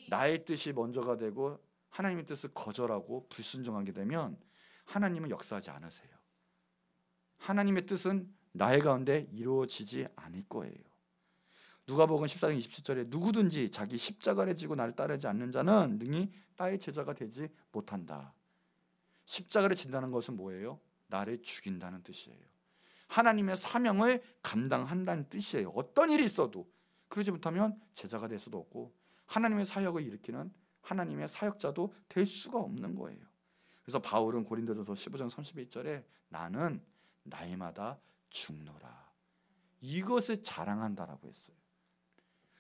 나의 뜻이 먼저가 되고 하나님의 뜻을 거절하고 불순종하게 되면 하나님은 역사하지 않으세요. 하나님의 뜻은 나의 가운데 이루어지지 않을 거예요. 누가복음 14장 27절에 누구든지 자기 십자가를 지고 나를 따르지 않는 자는 능히 나의 제자가 되지 못한다. 십자가를 진다는 것은 뭐예요? 나를 죽인다는 뜻이에요. 하나님의 사명을 감당한다는 뜻이에요. 어떤 일이 있어도 그러지 못하면 제자가 될 수도 없고 하나님의 사역을 일으키는 하나님의 사역자도 될 수가 없는 거예요. 그래서 바울은 고린도전서 15장 31절에 나는 날마다 죽노라. 이것을 자랑한다라고 했어요.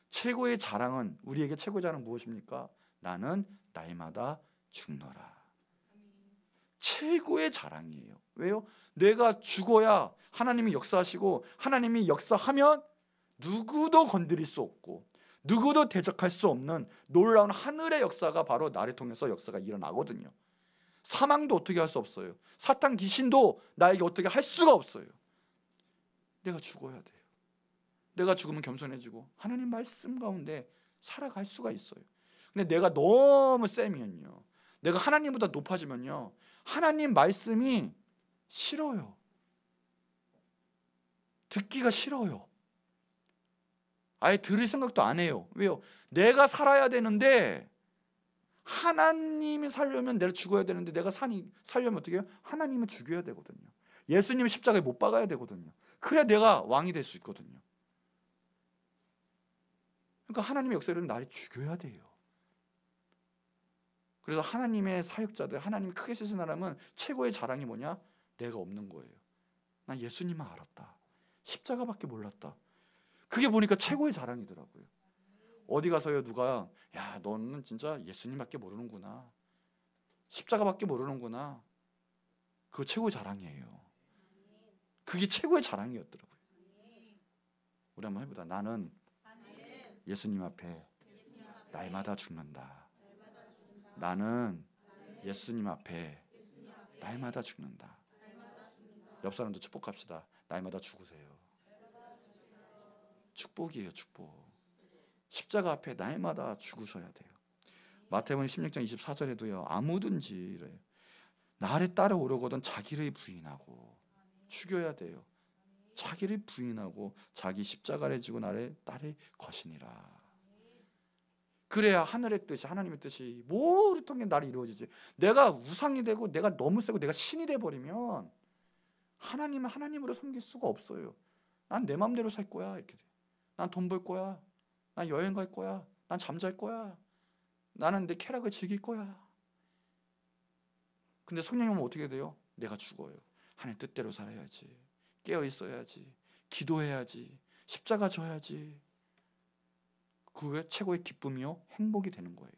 최고의 자랑은, 우리에게 최고의 자랑은 무엇입니까? 나는 날마다 죽노라. 최고의 자랑이에요. 왜요? 내가 죽어야 하나님이 역사하시고 하나님이 역사하면 누구도 건드릴 수 없고 누구도 대적할 수 없는 놀라운 하늘의 역사가 바로 나를 통해서 역사가 일어나거든요. 사망도 어떻게 할 수 없어요. 사탄 귀신도 나에게 어떻게 할 수가 없어요. 내가 죽어야 돼요. 내가 죽으면 겸손해지고 하나님 말씀 가운데 살아갈 수가 있어요. 근데 내가 너무 세면요, 내가 하나님보다 높아지면요, 하나님 말씀이 싫어요. 듣기가 싫어요. 아예 들을 생각도 안 해요. 왜요? 내가 살아야 되는데, 하나님이 살려면 내가 죽어야 되는데, 내가 살려면 어떻게 해요? 하나님은 죽여야 되거든요. 예수님 십자가에 못 박아야 되거든요. 그래야 내가 왕이 될 수 있거든요. 그러니까 하나님의 역사를 나를 죽여야 돼요. 그래서 하나님의 사역자들, 하나님이 크게 쓰신 사람은 최고의 자랑이 뭐냐? 내가 없는 거예요. 난 예수님만 알았다. 십자가밖에 몰랐다. 그게 보니까 최고의 자랑이더라고요. 어디 가서요 누가, 야 너는 진짜 예수님밖에 모르는구나, 십자가밖에 모르는구나. 그거 최고의 자랑이에요. 그게 최고의 자랑이었더라고요. 우리 한번 해보자. 나는 예수님 앞에 날마다 죽는다. 나는 예수님 앞에 날마다 죽는다. 옆 사람도 축복합시다. 날마다 죽으세요. 축복이에요, 축복. 십자가 앞에 날마다 죽으셔야 돼요. 마태복음 16장 24절에도요, 아무든지 이래요. 나를 따라오려거든 자기를 부인하고 죽여야 돼요. 자기를 부인하고 자기 십자가를 지고 나를 따를 것이니라. 그래야 하늘의 뜻이, 하나님의 뜻이 모든 게 나를 이루어지지. 내가 우상이 되고 내가 너무 세고 내가 신이 돼버리면 하나님은 하나님으로 섬길 수가 없어요. 난 내 마음대로 살 거야 이렇게 돼. 난 돈 벌 거야. 난 여행 갈 거야. 난 잠잘 거야. 나는 내 쾌락을 즐길 거야. 근데 성령님은 어떻게 돼요? 내가 죽어요. 하나님 뜻대로 살아야지. 깨어 있어야지. 기도해야지. 십자가 져야지. 그게 최고의 기쁨이요 행복이 되는 거예요.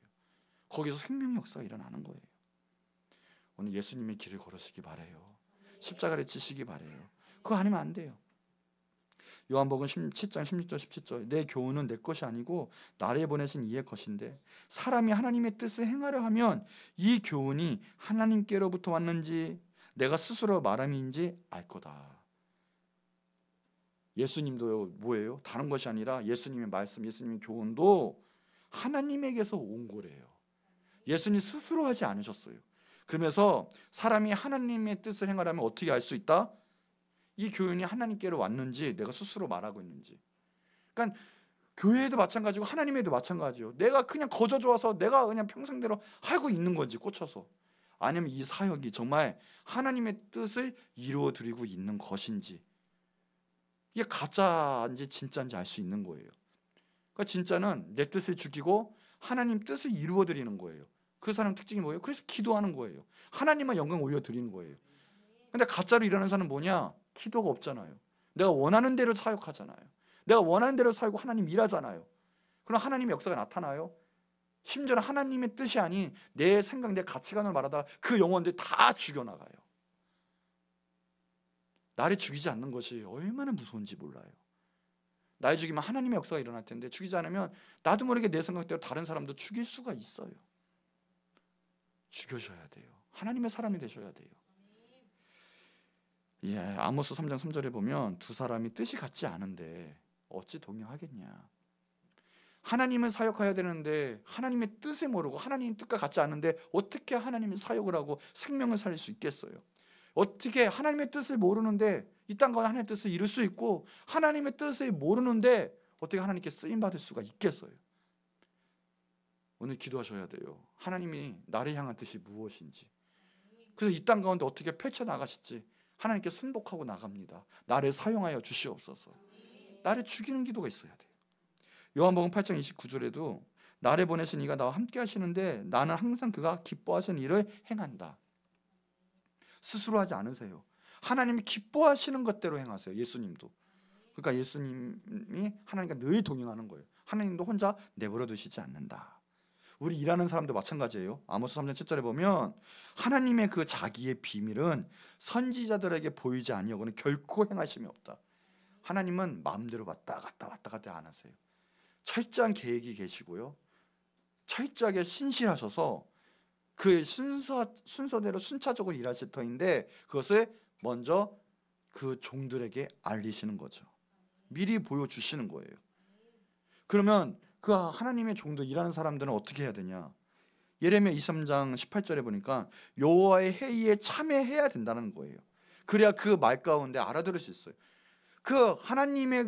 거기서 생명 역사가 일어나는 거예요. 오늘 예수님의 길을 걸으시기 바래요. 십자가를 지시기 바래요. 그거 아니면 안 돼요. 요한복음 17장 16절 17절 내 교훈은 내 것이 아니고 나를 보내신 이의 것인데 사람이 하나님의 뜻을 행하려 하면 이 교훈이 하나님께로부터 왔는지 내가 스스로 말함인지 알 거다. 예수님도 뭐예요? 다른 것이 아니라 예수님의 말씀, 예수님의 교훈도 하나님에게서 온 거래요. 예수님 스스로 하지 않으셨어요. 그러면서 사람이 하나님의 뜻을 행하려면 어떻게 알 수 있다? 이 교인이 하나님께로 왔는지 내가 스스로 말하고 있는지. 그러니까 교회에도 마찬가지고 하나님에도 마찬가지요. 내가 그냥 거저 좋아서 내가 그냥 평생대로 하고 있는 건지 꽂혀서, 아니면 이 사역이 정말 하나님의 뜻을 이루어 드리고 있는 것인지, 이게 가짜인지 진짜인지 알 수 있는 거예요. 그러니까 진짜는 내 뜻을 죽이고 하나님 뜻을 이루어 드리는 거예요. 그 사람 특징이 뭐예요? 그래서 기도하는 거예요. 하나님만 영광 올려 드리는 거예요. 근데 가짜로 일하는 사람은 뭐냐? 기도가 없잖아요. 내가 원하는 대로 사역하잖아요. 내가 원하는 대로 살고 하나님 일하잖아요. 그럼 하나님의 역사가 나타나요? 심지어는 하나님의 뜻이 아닌 내 생각, 내 가치관을 말하다가 그 영혼들 다 죽여나가요. 나를 죽이지 않는 것이 얼마나 무서운지 몰라요. 나를 죽이면 하나님의 역사가 일어날 텐데, 죽이지 않으면 나도 모르게 내 생각대로 다른 사람도 죽일 수가 있어요. 죽여셔야 돼요. 하나님의 사람이 되셔야 돼요. 예, 아모스 3장 3절에 보면 두 사람이 뜻이 같지 않은데 어찌 동행하겠냐. 하나님은 사역해야 되는데 하나님의 뜻을 모르고 하나님의 뜻과 같지 않은데 어떻게 하나님의 사역을 하고 생명을 살릴 수 있겠어요? 어떻게 하나님의 뜻을 모르는데 이 땅 가운데 하나님의 뜻을 이룰 수 있고, 하나님의 뜻을 모르는데 어떻게 하나님께 쓰임받을 수가 있겠어요? 오늘 기도하셔야 돼요. 하나님이 나를 향한 뜻이 무엇인지, 그래서 이 땅 가운데 어떻게 펼쳐나가실지 하나님께 순복하고 나갑니다. 나를 사용하여 주시옵소서. 나를 죽이는 기도가 있어야 돼요. 요한복음 8장 29절에도 나를 보내신 이가 나와 함께 하시는데 나는 항상 그가 기뻐하시는 일을 행한다. 스스로 하지 않으세요. 하나님이 기뻐하시는 것대로 행하세요. 예수님도. 그러니까 예수님이 하나님과 늘 동행하는 거예요. 하나님도 혼자 내버려 두시지 않는다. 우리 일하는 사람도 마찬가지예요. 아모스 3장 7절에 보면 하나님의 그 자기의 비밀은 선지자들에게 보이지 아니하고는 결코 행하심이 없다. 하나님은 마음대로 왔다 갔다 안 하세요. 철저한 계획이 계시고요, 철저하게 신실하셔서 그 순서대로 순차적으로 일하실 터인데, 그것을 먼저 그 종들에게 알리시는 거죠. 미리 보여주시는 거예요. 그러면 그 하나님의 종들, 일하는 사람들은 어떻게 해야 되냐? 예레미야 23장 18절에 보니까 여호와의 회의에 참여해야 된다는 거예요. 그래야 그 말 가운데 알아들을 수 있어요. 그 하나님의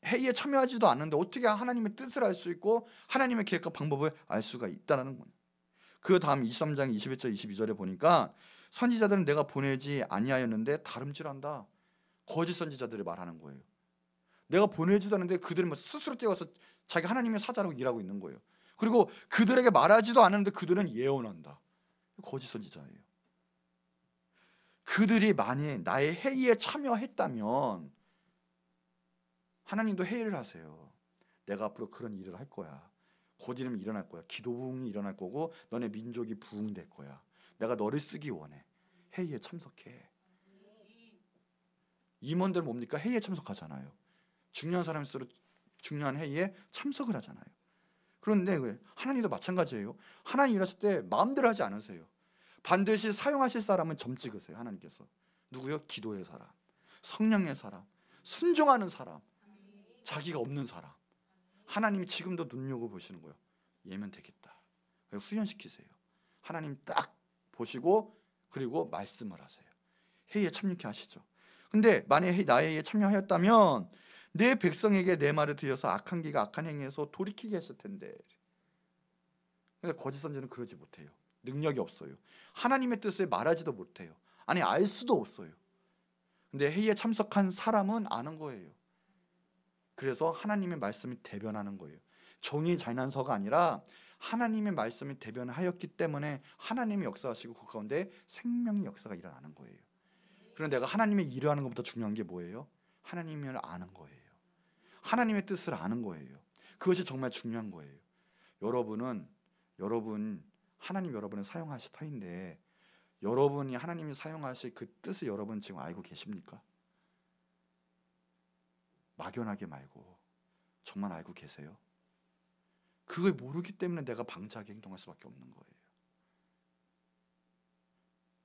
회의에 참여하지도 않는데 어떻게 하나님의 뜻을 알 수 있고 하나님의 계획과 방법을 알 수가 있다는 거예요. 그 다음 23장 21절 22절에 보니까 선지자들은 내가 보내지 아니하였는데 다름질한다. 거짓 선지자들을 말하는 거예요. 내가 보내지도 않는데 그들은 스스로 뛰어가서 자기 하나님의 사자라고 일하고 있는 거예요. 그리고 그들에게 말하지도 않았는데 그들은 예언한다. 거짓 선지자예요. 그들이 만약 나의 회의에 참여했다면 하나님도 회의를 하세요. 내가 앞으로 그런 일을 할 거야. 곧 이름 일어날 거야. 기도 부흥이 일어날 거고 너네 민족이 부흥될 거야. 내가 너를 쓰기 원해. 회의에 참석해. 임원들 뭡니까? 회의에 참석하잖아요. 중요한 사람일수록 중요한 회의에 참석을 하잖아요. 그런데 하나님도 마찬가지예요. 하나님 일하실 때 마음대로 하지 않으세요. 반드시 사용하실 사람은 점 찍으세요. 하나님께서. 누구요? 기도의 사람, 성령의 사람, 순종하는 사람, 자기가 없는 사람. 하나님이 지금도 눈여겨보시는 거예요. 얘면 되겠다. 후련시키세요. 하나님 딱 보시고 그리고 말씀을 하세요. 회의에 참여케 하시죠. 근데 만약에 나의 회의에 참여하였다면 내 백성에게 내 말을 들여서 악한 기가 악한 행위에서 돌이키게 했을 텐데. 근데 거짓 선지자는 그러지 못해요. 능력이 없어요. 하나님의 뜻을 말하지도 못해요. 아니, 알 수도 없어요. 근데 회의에 참석한 사람은 아는 거예요. 그래서 하나님의 말씀이 대변하는 거예요. 종이 잘난서가 아니라 하나님의 말씀이 대변하였기 때문에 하나님이 역사하시고 그 가운데 생명의 역사가 일어나는 거예요. 그런데 내가 하나님의 일을 하는 것보다 중요한 게 뭐예요? 하나님을 아는 거예요. 하나님의 뜻을 아는 거예요. 그것이 정말 중요한 거예요. 하나님 여러분을 사용하실 터인데 여러분이 하나님이 사용하실 그 뜻을 여러분 지금 알고 계십니까? 막연하게 말고 정말 알고 계세요? 그걸 모르기 때문에 내가 방자하게 행동할 수밖에 없는 거예요.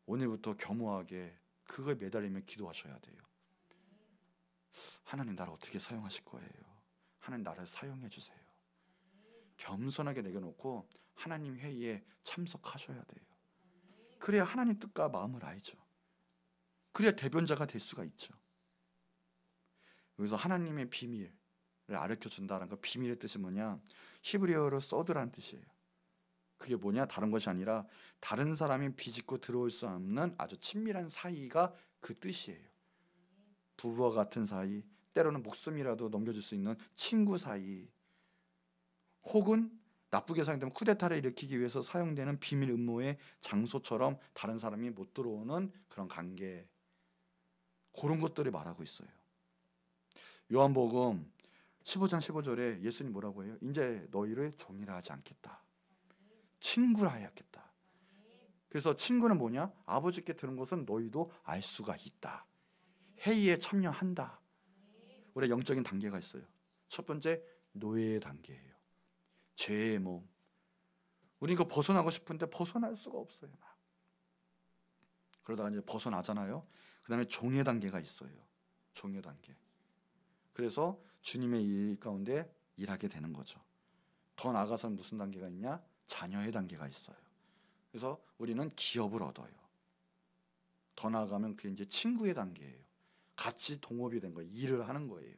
오늘부터 겸허하게 그걸 매달리며 기도하셔야 돼요. 하나님 나를 어떻게 사용하실 거예요? 하나님 나를 사용해 주세요. 겸손하게 내려놓고 하나님 회의에 참석하셔야 돼요. 그래야 하나님 뜻과 마음을 알죠. 그래야 대변자가 될 수가 있죠. 여기서 하나님의 비밀을 가르쳐준다는 그 비밀의 뜻이 뭐냐? 히브리어로 서드라는 뜻이에요. 그게 뭐냐? 다른 것이 아니라 다른 사람이 비집고 들어올 수 없는 아주 친밀한 사이가 그 뜻이에요. 부부와 같은 사이, 때로는 목숨이라도 넘겨줄 수 있는 친구 사이, 혹은 나쁘게 사용되면 쿠데타를 일으키기 위해서 사용되는 비밀 음모의 장소처럼 다른 사람이 못 들어오는 그런 관계, 그런 것들을 말하고 있어요. 요한복음 15장 15절에 예수님 뭐라고 해요? 이제 너희를 종이라 하지 않겠다, 친구라 하였겠다. 그래서 친구는 뭐냐? 아버지께 들은 것은 너희도 알 수가 있다, 회의에 참여한다. 우리 영적인 단계가 있어요. 첫 번째, 노예의 단계예요. 죄의 몸. 우리 이거 벗어나고 싶은데 벗어날 수가 없어요. 그러다가 이제 벗어나잖아요. 그 다음에 종의 단계가 있어요. 종의 단계. 그래서 주님의 일 가운데 일하게 되는 거죠. 더 나아가서는 무슨 단계가 있냐? 자녀의 단계가 있어요. 그래서 우리는 기업을 얻어요. 더 나아가면 그게 이제 친구의 단계예요. 같이 동업이 된 거예요. 일을 하는 거예요.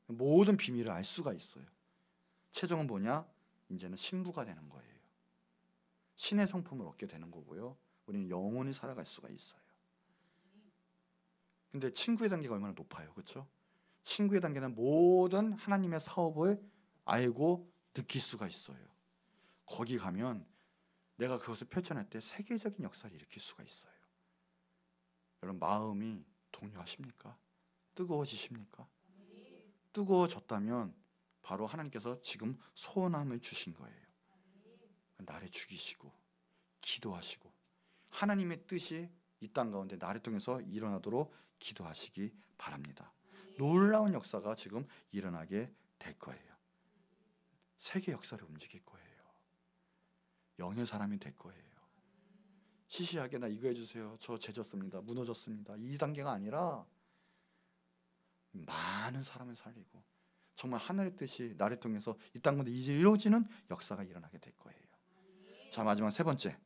모든 비밀을 알 수가 있어요. 최종은 뭐냐? 이제는 신부가 되는 거예요. 신의 성품을 얻게 되는 거고요. 우리는 영원히 살아갈 수가 있어요. 근데 친구의 단계가 얼마나 높아요, 그렇죠? 친구의 단계는 모든 하나님의 사업을 알고 느낄 수가 있어요. 거기 가면 내가 그것을 펼쳐낼 때 세계적인 역사를 일으킬 수가 있어요. 여러분, 마음이 동요하십니까? 뜨거워지십니까? 뜨거워졌다면 바로 하나님께서 지금 소원함을 주신 거예요. 나를 죽이시고 기도하시고 하나님의 뜻이 이 땅 가운데 나를 통해서 일어나도록 기도하시기 바랍니다. 놀라운 역사가 지금 일어나게 될 거예요. 세계 역사를 움직일 거예요. 영의 사람이 될 거예요. 시시하게 나 이거 해주세요, 저 죄졌습니다, 무너졌습니다, 이 단계가 아니라 많은 사람을 살리고 정말 하늘의 뜻이 나를 통해서 이 땅 가운데 이제 이루어지는 역사가 일어나게 될 거예요. 자, 마지막 세 번째.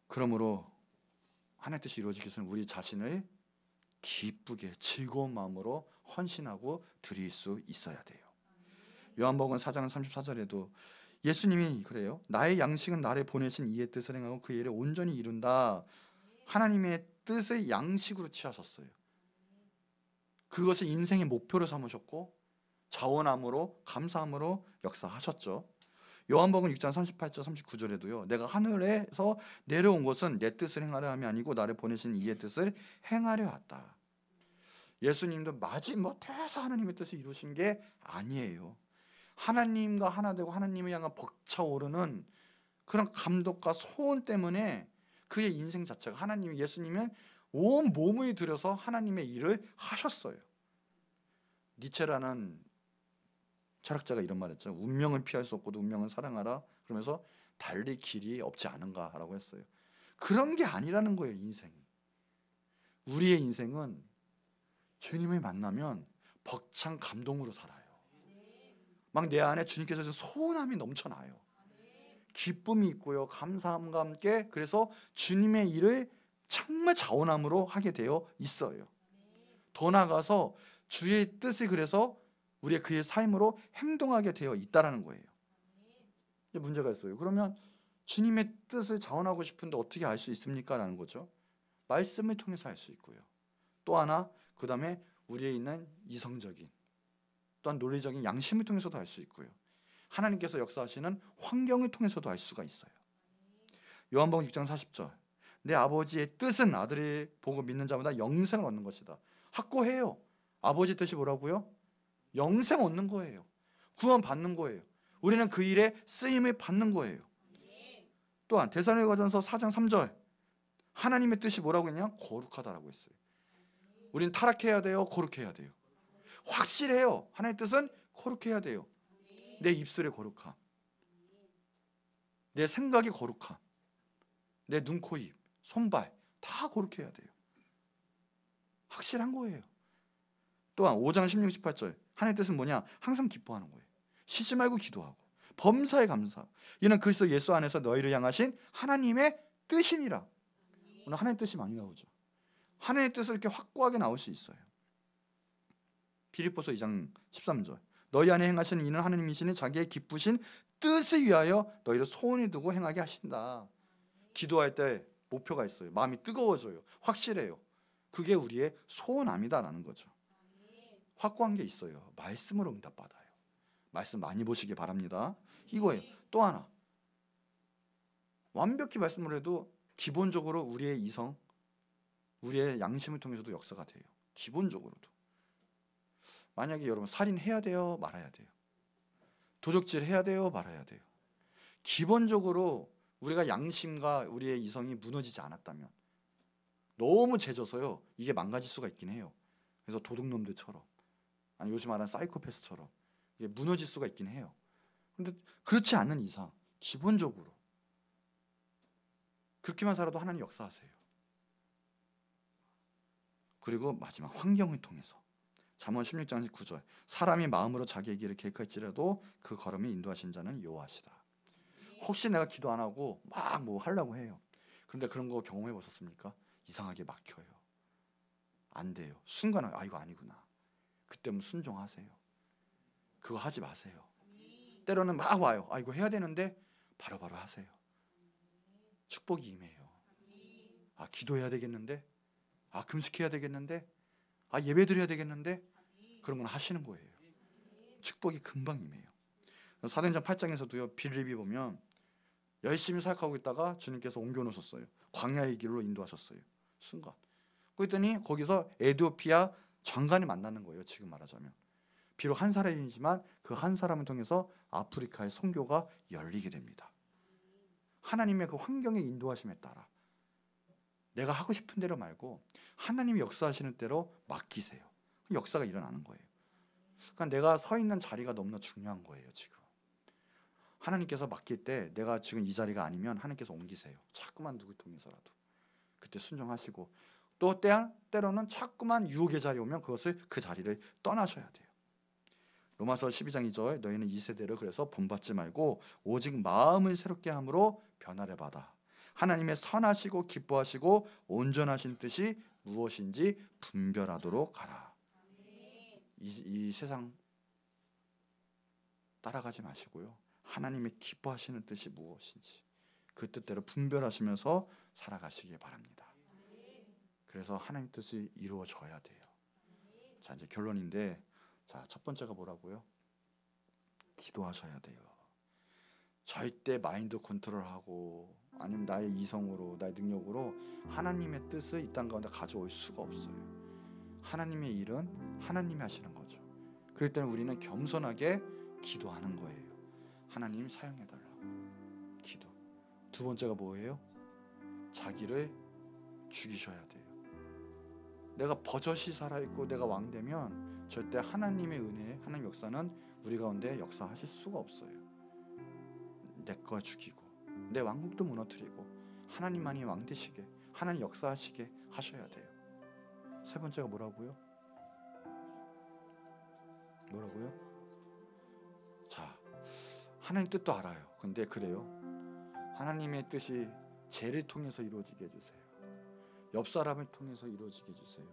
그러므로 하나님의 뜻이 이루어지기 위해서는 우리 자신을 기쁘게 즐거운 마음으로 헌신하고 드릴 수 있어야 돼요. 요한복음 4장 34절에도 예수님이 그래요. 나의 양식은 나를 보내신 이의 뜻을 행하고 그 일을 온전히 이룬다. 하나님의 뜻을 양식으로 취하셨어요. 그것을 인생의 목표로 삼으셨고 자원함으로 감사함으로 역사하셨죠. 요한복음 6장 38절 39절에도요. 내가 하늘에서 내려온 것은 내 뜻을 행하려 함이 아니고 나를 보내신 이의 뜻을 행하려 왔다. 예수님도 마지못해서 하나님의 뜻을 이루신 게 아니에요. 하나님과 하나 되고 하나님을 향한 벅차오르는 그런 감독과 소원 때문에 그의 인생 자체가 하나님, 예수님은 온 몸을 들여서 하나님의 일을 하셨어요. 니체라는 철학자가 이런 말 했죠. 운명을 피할 수 없고도 운명은 사랑하라. 그러면서 달리 길이 없지 않은가라고 했어요. 그런 게 아니라는 거예요, 인생이. 우리의 인생은 주님을 만나면 벅찬 감동으로 살아요. 막 내 안에 주님께서 소원함이 넘쳐나요. 기쁨이 있고요, 감사함과 함께. 그래서 주님의 일을 정말 자원함으로 하게 되어 있어요. 더 나아가서 주의 뜻이 그래서 우리의 그의 삶으로 행동하게 되어 있다라는 거예요. 문제가 있어요. 그러면 주님의 뜻을 자원하고 싶은데 어떻게 알 수 있습니까? 라는 거죠. 말씀을 통해서 알 수 있고요. 또 하나, 그 다음에 우리에 있는 이성적인 또한 논리적인 양심을 통해서도 알 수 있고요. 하나님께서 역사하시는 환경을 통해서도 알 수가 있어요. 요한복음 6장 40절. 내 아버지의 뜻은 아들이 보고 믿는 자마다 영생을 얻는 것이다. 확고해요. 아버지 뜻이 뭐라고요? 영생 얻는 거예요. 구원 받는 거예요. 우리는 그 일에 쓰임을 받는 거예요. 또한 데살로니가전서 4장 3절. 하나님의 뜻이 뭐라고 했냐? 거룩하다라고 했어요. 우리는 타락해야 돼요? 거룩해야 돼요? 확실해요. 하나님의 뜻은 거룩해야 돼요. 내 입술의 거룩함, 내 생각이 거룩함, 내 눈, 코, 입, 손발 다 거룩해야 돼요. 확실한 거예요. 또한 5장 16, 18절. 하나님의 뜻은 뭐냐? 항상 기뻐하는 거예요. 쉬지 말고 기도하고 범사에 감사하고 이는 그리스도 예수 안에서 너희를 향하신 하나님의 뜻이니라. 오늘 하나님의 뜻이 많이 나오죠. 하나님의 뜻을 이렇게 확고하게 나올 수 있어요. 빌립보서 2장 13절 너희 안에 행하시는 이는 하나님이시니 자기의 기쁘신 뜻을 위하여 너희를 소원히 두고 행하게 하신다. 기도할 때 목표가 있어요. 마음이 뜨거워져요. 확실해요. 그게 우리의 소원함이다라는 거죠. 확고한 게 있어요. 말씀으로 응답받아요. 말씀 많이 보시기 바랍니다. 이거예요. 또 하나, 완벽히 말씀을 해도 기본적으로 우리의 이성, 우리의 양심을 통해서도 역사가 돼요. 기본적으로도. 만약에 여러분 살인해야 돼요? 말아야 돼요? 도적질 해야 돼요? 말아야 돼요? 기본적으로 우리가 양심과 우리의 이성이 무너지지 않았다면, 너무 죄져서요 이게 망가질 수가 있긴 해요. 그래서 도둑놈들처럼, 아니 요즘 말하는 사이코패스처럼 이게 무너질 수가 있긴 해요. 근데 그렇지 않은 이상 기본적으로 그렇게만 살아도 하나님 역사하세요. 그리고 마지막 환경을 통해서 잠언 16장 9절 사람이 마음으로 자기의 길을 계획할지라도 그 걸음이 인도하신 자는 여호와시다. 혹시 내가 기도 안 하고 막 뭐 하려고 해요. 그런데 그런 거 경험해 보셨습니까? 이상하게 막혀요. 안 돼요. 순간에 아 이거 아니구나. 그때면 순종하세요. 그거 하지 마세요. 때로는 막 와요. 아 이거 해야 되는데 바로바로 하세요. 축복이 임해요. 아 기도해야 되겠는데, 아 금식해야 되겠는데, 아 예배 드려야 되겠는데, 그런 건 하시는 거예요. 축복이 금방 임해요. 사도행전 8장에서도요 빌립이 보면 열심히 사역하고 있다가 주님께서 옮겨놓으셨어요. 광야의 길로 인도하셨어요. 순간. 그랬더니 거기서 에티오피아 장관이 만나는 거예요. 지금 말하자면 비록 한 사람이지만 그 한 사람을 통해서 아프리카의 선교가 열리게 됩니다. 하나님의 그 환경의 인도하심에 따라 내가 하고 싶은 대로 말고 하나님이 역사하시는 대로 맡기세요. 역사가 일어나는 거예요. 그러니까 내가 서 있는 자리가 너무나 중요한 거예요. 지금 하나님께서 맡길 때 내가 지금 이 자리가 아니면 하나님께서 옮기세요. 자꾸만 누구 통해서라도 그때 순종하시고, 또 때로는 자꾸만 유혹의 자리 오면 그 자리를 떠나셔야 돼요. 로마서 12장 2절 너희는 이 세대를 그래서 본받지 말고 오직 마음을 새롭게 함으로 변화를 받아 하나님의 선하시고 기뻐하시고 온전하신 뜻이 무엇인지 분별하도록 하라. 이 세상 따라가지 마시고요. 하나님의 기뻐하시는 뜻이 무엇인지 그 뜻대로 분별하시면서 살아가시기 바랍니다. 그래서 하나님 뜻이 이루어져야 돼요. 자 이제 결론인데, 자 첫 번째가 뭐라고요? 기도하셔야 돼요. 절대 마인드 컨트롤하고 아니면 나의 이성으로 나의 능력으로 하나님의 뜻을 이 땅 가운데 가져올 수가 없어요. 하나님의 일은 하나님이 하시는 거죠. 그럴 때는 우리는 겸손하게 기도하는 거예요. 하나님 사용해달라고 기도. 두 번째가 뭐예요? 자기를 죽이셔야 돼요. 내가 버젓이 살아있고 내가 왕되면 절대 하나님의 은혜, 하나님 역사는 우리 가운데 역사하실 수가 없어요. 내 거 죽이고 내 왕국도 무너뜨리고 하나님만이 왕되시게, 하나님 역사하시게 하셔야 돼요. 세 번째가 뭐라고요? 자, 하나님 뜻도 알아요. 근데 그래요. 하나님의 뜻이 죄를 통해서 이루어지게 해주세요. 옆 사람을 통해서 이루어지게 해주세요.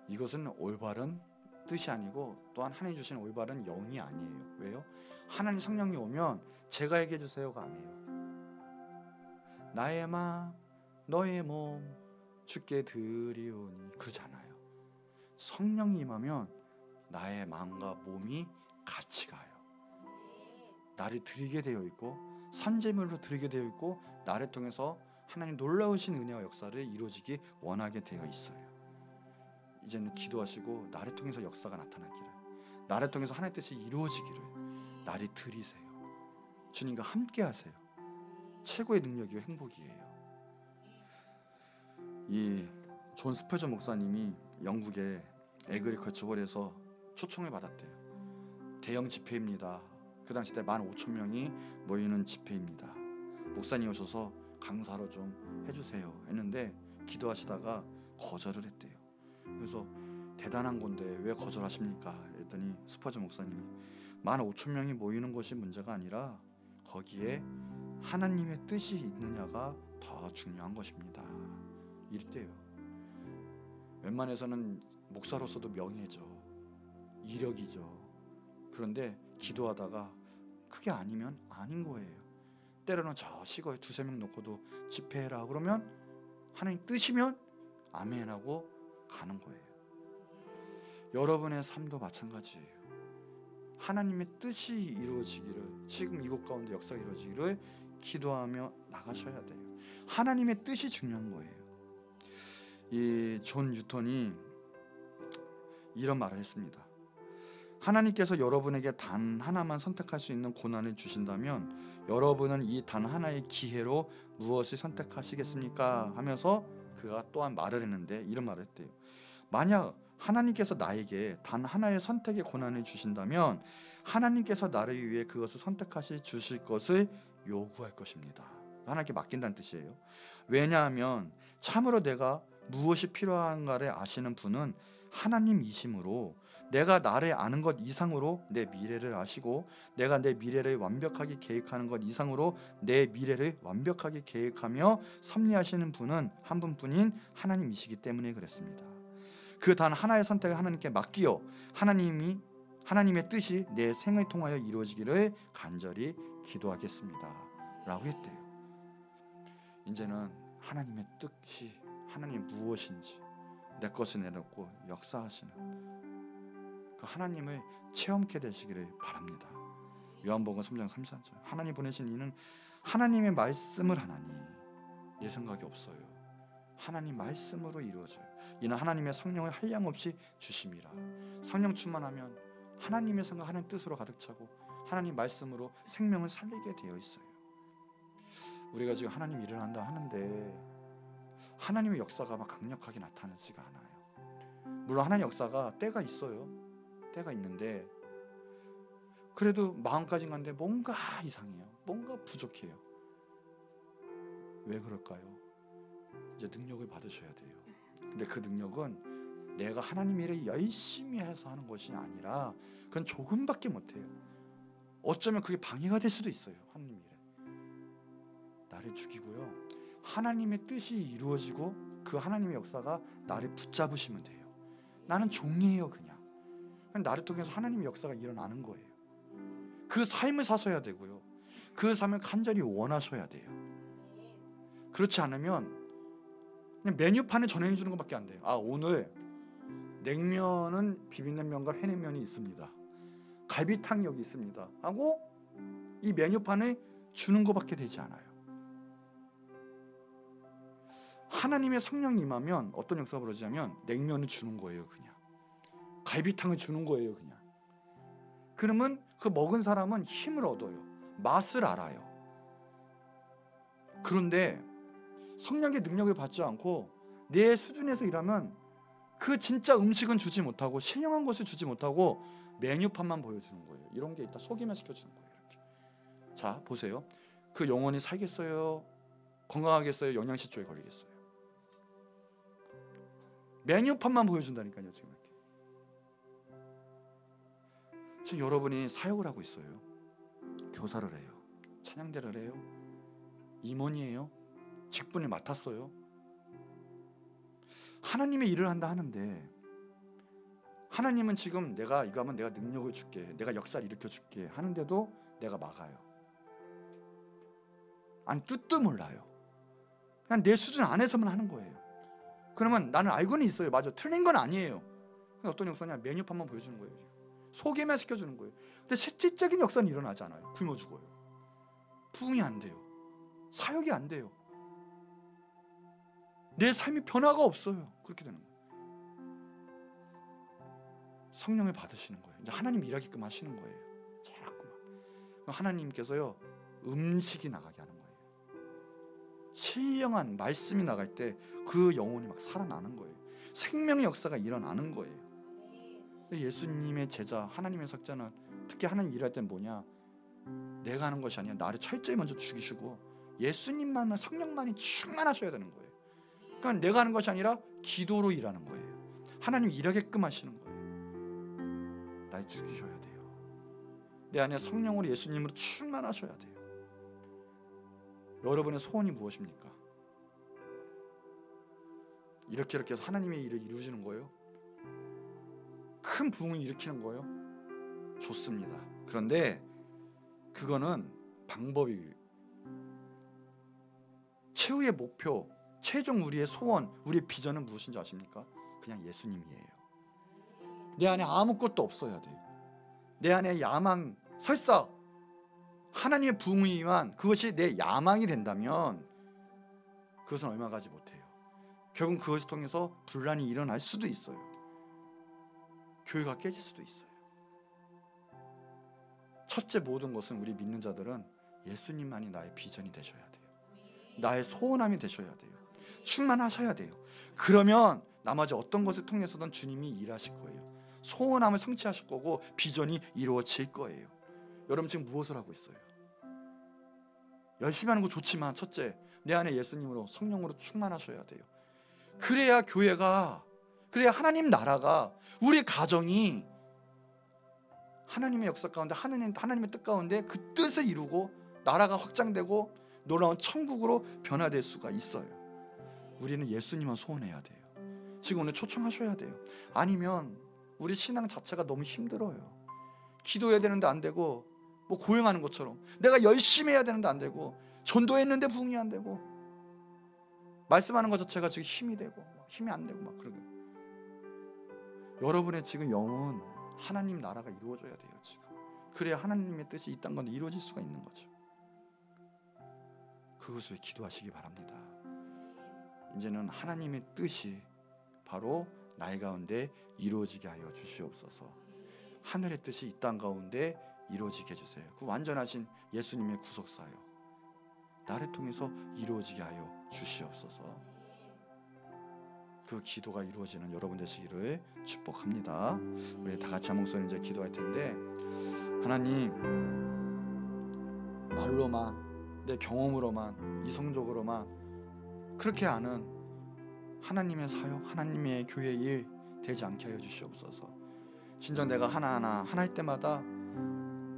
이것은 올바른 뜻이 아니고 또한 하나님 주시는 올바른 영이 아니에요. 왜요? 하나님 성령이 오면 제가 얘기해 주세요가 아니에요. 나의 마음 너의 몸 주께 드리오니 그러잖아요. 성령이 임하면 나의 마음과 몸이 같이 가요. 나를 드리게 되어 있고 산재물로 드리게 되어 있고 나를 통해서 하나님 놀라우신 은혜와 역사를 이루어지기 원하게 되어 있어요. 이제는 기도하시고 나를 통해서 역사가 나타나기를, 나를 통해서 하나님의 뜻이 이루어지기를 나를 드리세요. 주님과 함께 하세요. 최고의 능력이요 행복이에요. 이 존 스퍼전 목사님이 영국의 에그리컬처 홀에서 초청을 받았대요. 대형 집회입니다. 그 당시 때 15,000명이 모이는 집회입니다. 목사님 오셔서 강사로 좀 해주세요 했는데 기도하시다가 거절을 했대요. 그래서 대단한 건데 왜 거절하십니까? 했더니 스퍼전 목사님이 15,000명이 모이는 것이 문제가 아니라 거기에 하나님의 뜻이 있느냐가 더 중요한 것입니다. 이랬대요. 웬만해서는 목사로서도 명예죠, 이력이죠. 그런데 기도하다가 그게 아니면 아닌 거예요. 때로는 저 시골에 2-3명 놓고도 집회해라 그러면 하나님 뜻이면 아멘하고 가는 거예요. 여러분의 삶도 마찬가지예요. 하나님의 뜻이 이루어지기를, 지금 이곳 가운데 역사가 이루어지기를 기도하며 나가셔야 돼요. 하나님의 뜻이 중요한 거예요. 이 존 뉴턴이 이런 말을 했습니다. 하나님께서 여러분에게 단 하나만 선택할 수 있는 고난을 주신다면 여러분은 이 단 하나의 기회로 무엇을 선택하시겠습니까? 하면서 그가 또한 말을 했는데 이런 말을 했대요. 만약 하나님께서 나에게 단 하나의 선택의 고난을 주신다면 하나님께서 나를 위해 그것을 선택하시 주실 것을 요구할 것입니다. 하나님께 맡긴다는 뜻이에요. 왜냐하면 참으로 내가 무엇이 필요한가를 아시는 분은 하나님이시므로 내가 나를 아는 것 이상으로 내 미래를 아시고 내가 내 미래를 완벽하게 계획하는 것 이상으로 내 미래를 완벽하게 계획하며 섭리하시는 분은 한 분뿐인 하나님이시기 때문에 그랬습니다. 그 단 하나의 선택을 하나님께 맡기어 하나님의 뜻이 내 생을 통하여 이루어지기를 간절히 기도하겠습니다 라고 했대요. 이제는 하나님의 뜻이 하나님 무엇인지 내 것을 내놓고 역사하시는 그 하나님을 체험케 되시기를 바랍니다. 요한복음 3장 34절 하나님 보내신 이는 하나님의 말씀을 하나니 내 생각이 없어요. 하나님 말씀으로 이루어져요. 이는 하나님의 성령을 한량없이 주심이라. 성령 충만하면 하나님의 생각 하나님 뜻으로 가득 차고 하나님 말씀으로 생명을 살리게 되어 있어요. 우리가 지금 하나님 일을 한다 하는데 하나님의 역사가 막 강력하게 나타나지가 않아요. 물론 하나님의 역사가 때가 있어요. 때가 있는데 그래도 마음까지 갔는데 뭔가 이상해요. 뭔가 부족해요. 왜 그럴까요? 이제 능력을 받으셔야 돼요. 근데 그 능력은 내가 하나님 일을 열심히 해서 하는 것이 아니라 그건 조금밖에 못해요. 어쩌면 그게 방해가 될 수도 있어요. 하나님 일에 나를 죽이고요, 하나님의 뜻이 이루어지고 그 하나님의 역사가 나를 붙잡으시면 돼요. 나는 종이에요. 그냥 나를 통해서 하나님의 역사가 일어나는 거예요. 그 삶을 사셔야 되고요, 그 삶을 간절히 원하셔야 돼요. 그렇지 않으면 그냥 메뉴판에 전해 주는 것밖에 안 돼요. 오늘 냉면은 비빔냉면과 회냉면이 있습니다. 갈비탕이 여기 있습니다 하고 이 메뉴판에 주는 것밖에 되지 않아요. 하나님의 성령이 임하면 어떤 역사가 벌어지냐면 냉면을 주는 거예요. 그냥 갈비탕을 주는 거예요. 그냥 그러면 그 먹은 사람은 힘을 얻어요. 맛을 알아요. 그런데 성령의 능력을 받지 않고 내 수준에서 일하면 그 진짜 음식은 주지 못하고 신령한 것을 주지 못하고 메뉴판만 보여주는 거예요. 이런 게 있다 소개만 시켜주는 거예요. 이렇게. 자 보세요. 그 영혼이 살겠어요? 건강하겠어요? 영양실조에 걸리겠어요? 메뉴판만 보여준다니까요. 지금 이렇게. 지금 여러분이 사역을 하고 있어요. 교사를 해요. 찬양대를 해요. 임원이에요. 직분을 맡았어요. 하나님의 일을 한다 하는데 하나님은 지금 내가 이거 하면 내가 능력을 줄게, 내가 역사를 일으켜 줄게 하는데도 내가 막아요. 아니 뜻도 몰라요. 그냥 내 수준 안에서만 하는 거예요. 그러면 나는 알고는 있어요. 맞아, 틀린 건 아니에요. 어떤 역사냐, 메뉴판만 보여주는 거예요. 소개만 시켜주는 거예요. 근데 실질적인 역사는 일어나지 않아요. 굶어 죽어요. 부흥이 안 돼요. 사역이 안 돼요. 내 삶이 변화가 없어요. 그렇게 되는 거예요. 성령을 받으시는 거예요. 이제 하나님 일하게끔 하시는 거예요. 자꾸만. 하나님께서요 음식이 나가게 하는 거예요. 신령한 말씀이 나갈 때 그 영혼이 막 살아나는 거예요. 생명의 역사가 일어나는 거예요. 예수님의 제자, 하나님의 석자는 특히 하나님 일할 때는 뭐냐, 내가 하는 것이 아니라 나를 철저히 먼저 죽이시고 예수님만, 성령만이 충만하셔야 되는 거예요. 그러니까 내가 하는 것이 아니라 기도로 일하는 거예요. 하나님 일하게끔 하시는 거예요. 날 죽이셔야 돼요. 내 안에 성령으로 예수님으로 충만하셔야 돼요. 여러분의 소원이 무엇입니까? 이렇게 해서 하나님의 일을 이루시는 거예요? 큰 부흥을 일으키는 거예요? 좋습니다. 그런데 그거는 방법이, 최후의 목표, 최종 우리의 소원, 우리의 비전은 무엇인지 아십니까? 그냥 예수님이에요. 내 안에 아무것도 없어야 돼요. 내 안에 야망, 설사 하나님의 부흥이만 그것이 내 야망이 된다면 그것은 얼마 가지 못해요. 결국 그것을 통해서 분란이 일어날 수도 있어요. 교회가 깨질 수도 있어요. 첫째, 모든 것은 우리 믿는 자들은 예수님만이 나의 비전이 되셔야 돼요. 나의 소원함이 되셔야 돼요. 충만하셔야 돼요. 그러면 나머지 어떤 것을 통해서든 주님이 일하실 거예요. 소원함을 성취하실 거고 비전이 이루어질 거예요. 여러분 지금 무엇을 하고 있어요? 열심히 하는 거 좋지만 첫째, 내 안에 예수님으로 성령으로 충만하셔야 돼요. 그래야 교회가, 그래야 하나님 나라가, 우리 가정이 하나님의 역사 가운데, 하나님의 뜻 가운데 그 뜻을 이루고 나라가 확장되고 놀라운 천국으로 변화될 수가 있어요. 우리는 예수님만 소원해야 돼요. 지금 오늘 초청하셔야 돼요. 아니면 우리 신앙 자체가 너무 힘들어요. 기도해야 되는데 안 되고, 뭐 고행하는 것처럼 내가 열심히 해야 되는데 안 되고, 전도했는데 부흥이 안 되고, 말씀하는 것 자체가 지금 힘이 되고 힘이 안 되고 막 그러고. 여러분의 지금 영은 하나님 나라가 이루어져야 돼요. 지금 그래야 하나님의 뜻이 이 땅 가운데 이루어질 수가 있는 거죠. 그것을 기도하시기 바랍니다. 이제는 하나님의 뜻이 바로 나의 가운데 이루어지게 하여 주시옵소서. 하늘의 뜻이 이 땅 가운데 이루어지게 해주세요. 그 완전하신 예수님의 구속사요, 나를 통해서 이루어지게 하여 주시옵소서. 그 기도가 이루어지는 여러분 되시기를 축복합니다. 우리 다 같이 한 목소리 이제 기도할 텐데, 하나님, 말로만, 내 경험으로만, 이성적으로만 그렇게 아는 하나님의 사역, 하나님의 교회 일 되지 않게 하여 주시옵소서. 진정 내가 하나하나 할 때마다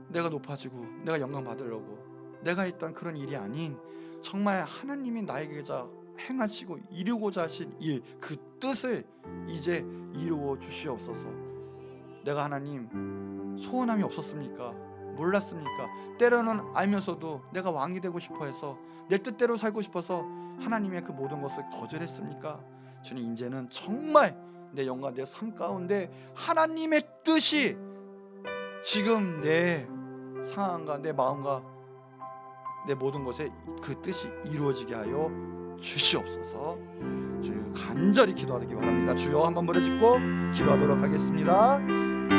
내가 높아지고 내가 영광 받으려고 내가 했던 그런 일이 아닌, 정말 하나님이 나에게 행하시고 이루고자 하신 일, 그 뜻을 이제 이루어 주시옵소서. 내가 하나님 소원함이 없었습니까? 몰랐습니까? 때로는 알면서도 내가 왕이 되고 싶어 해서, 내 뜻대로 살고 싶어서 하나님의 그 모든 것을 거절했습니까? 주님, 이제는 정말 내 영과 내 삶 가운데 하나님의 뜻이 지금 내 상황과 내 마음과 내 모든 것에 그 뜻이 이루어지게 하여 주시옵소서. 주여 간절히 기도하기 바랍니다. 주여, 한번 무릎 짚고 기도하도록 하겠습니다.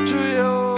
주여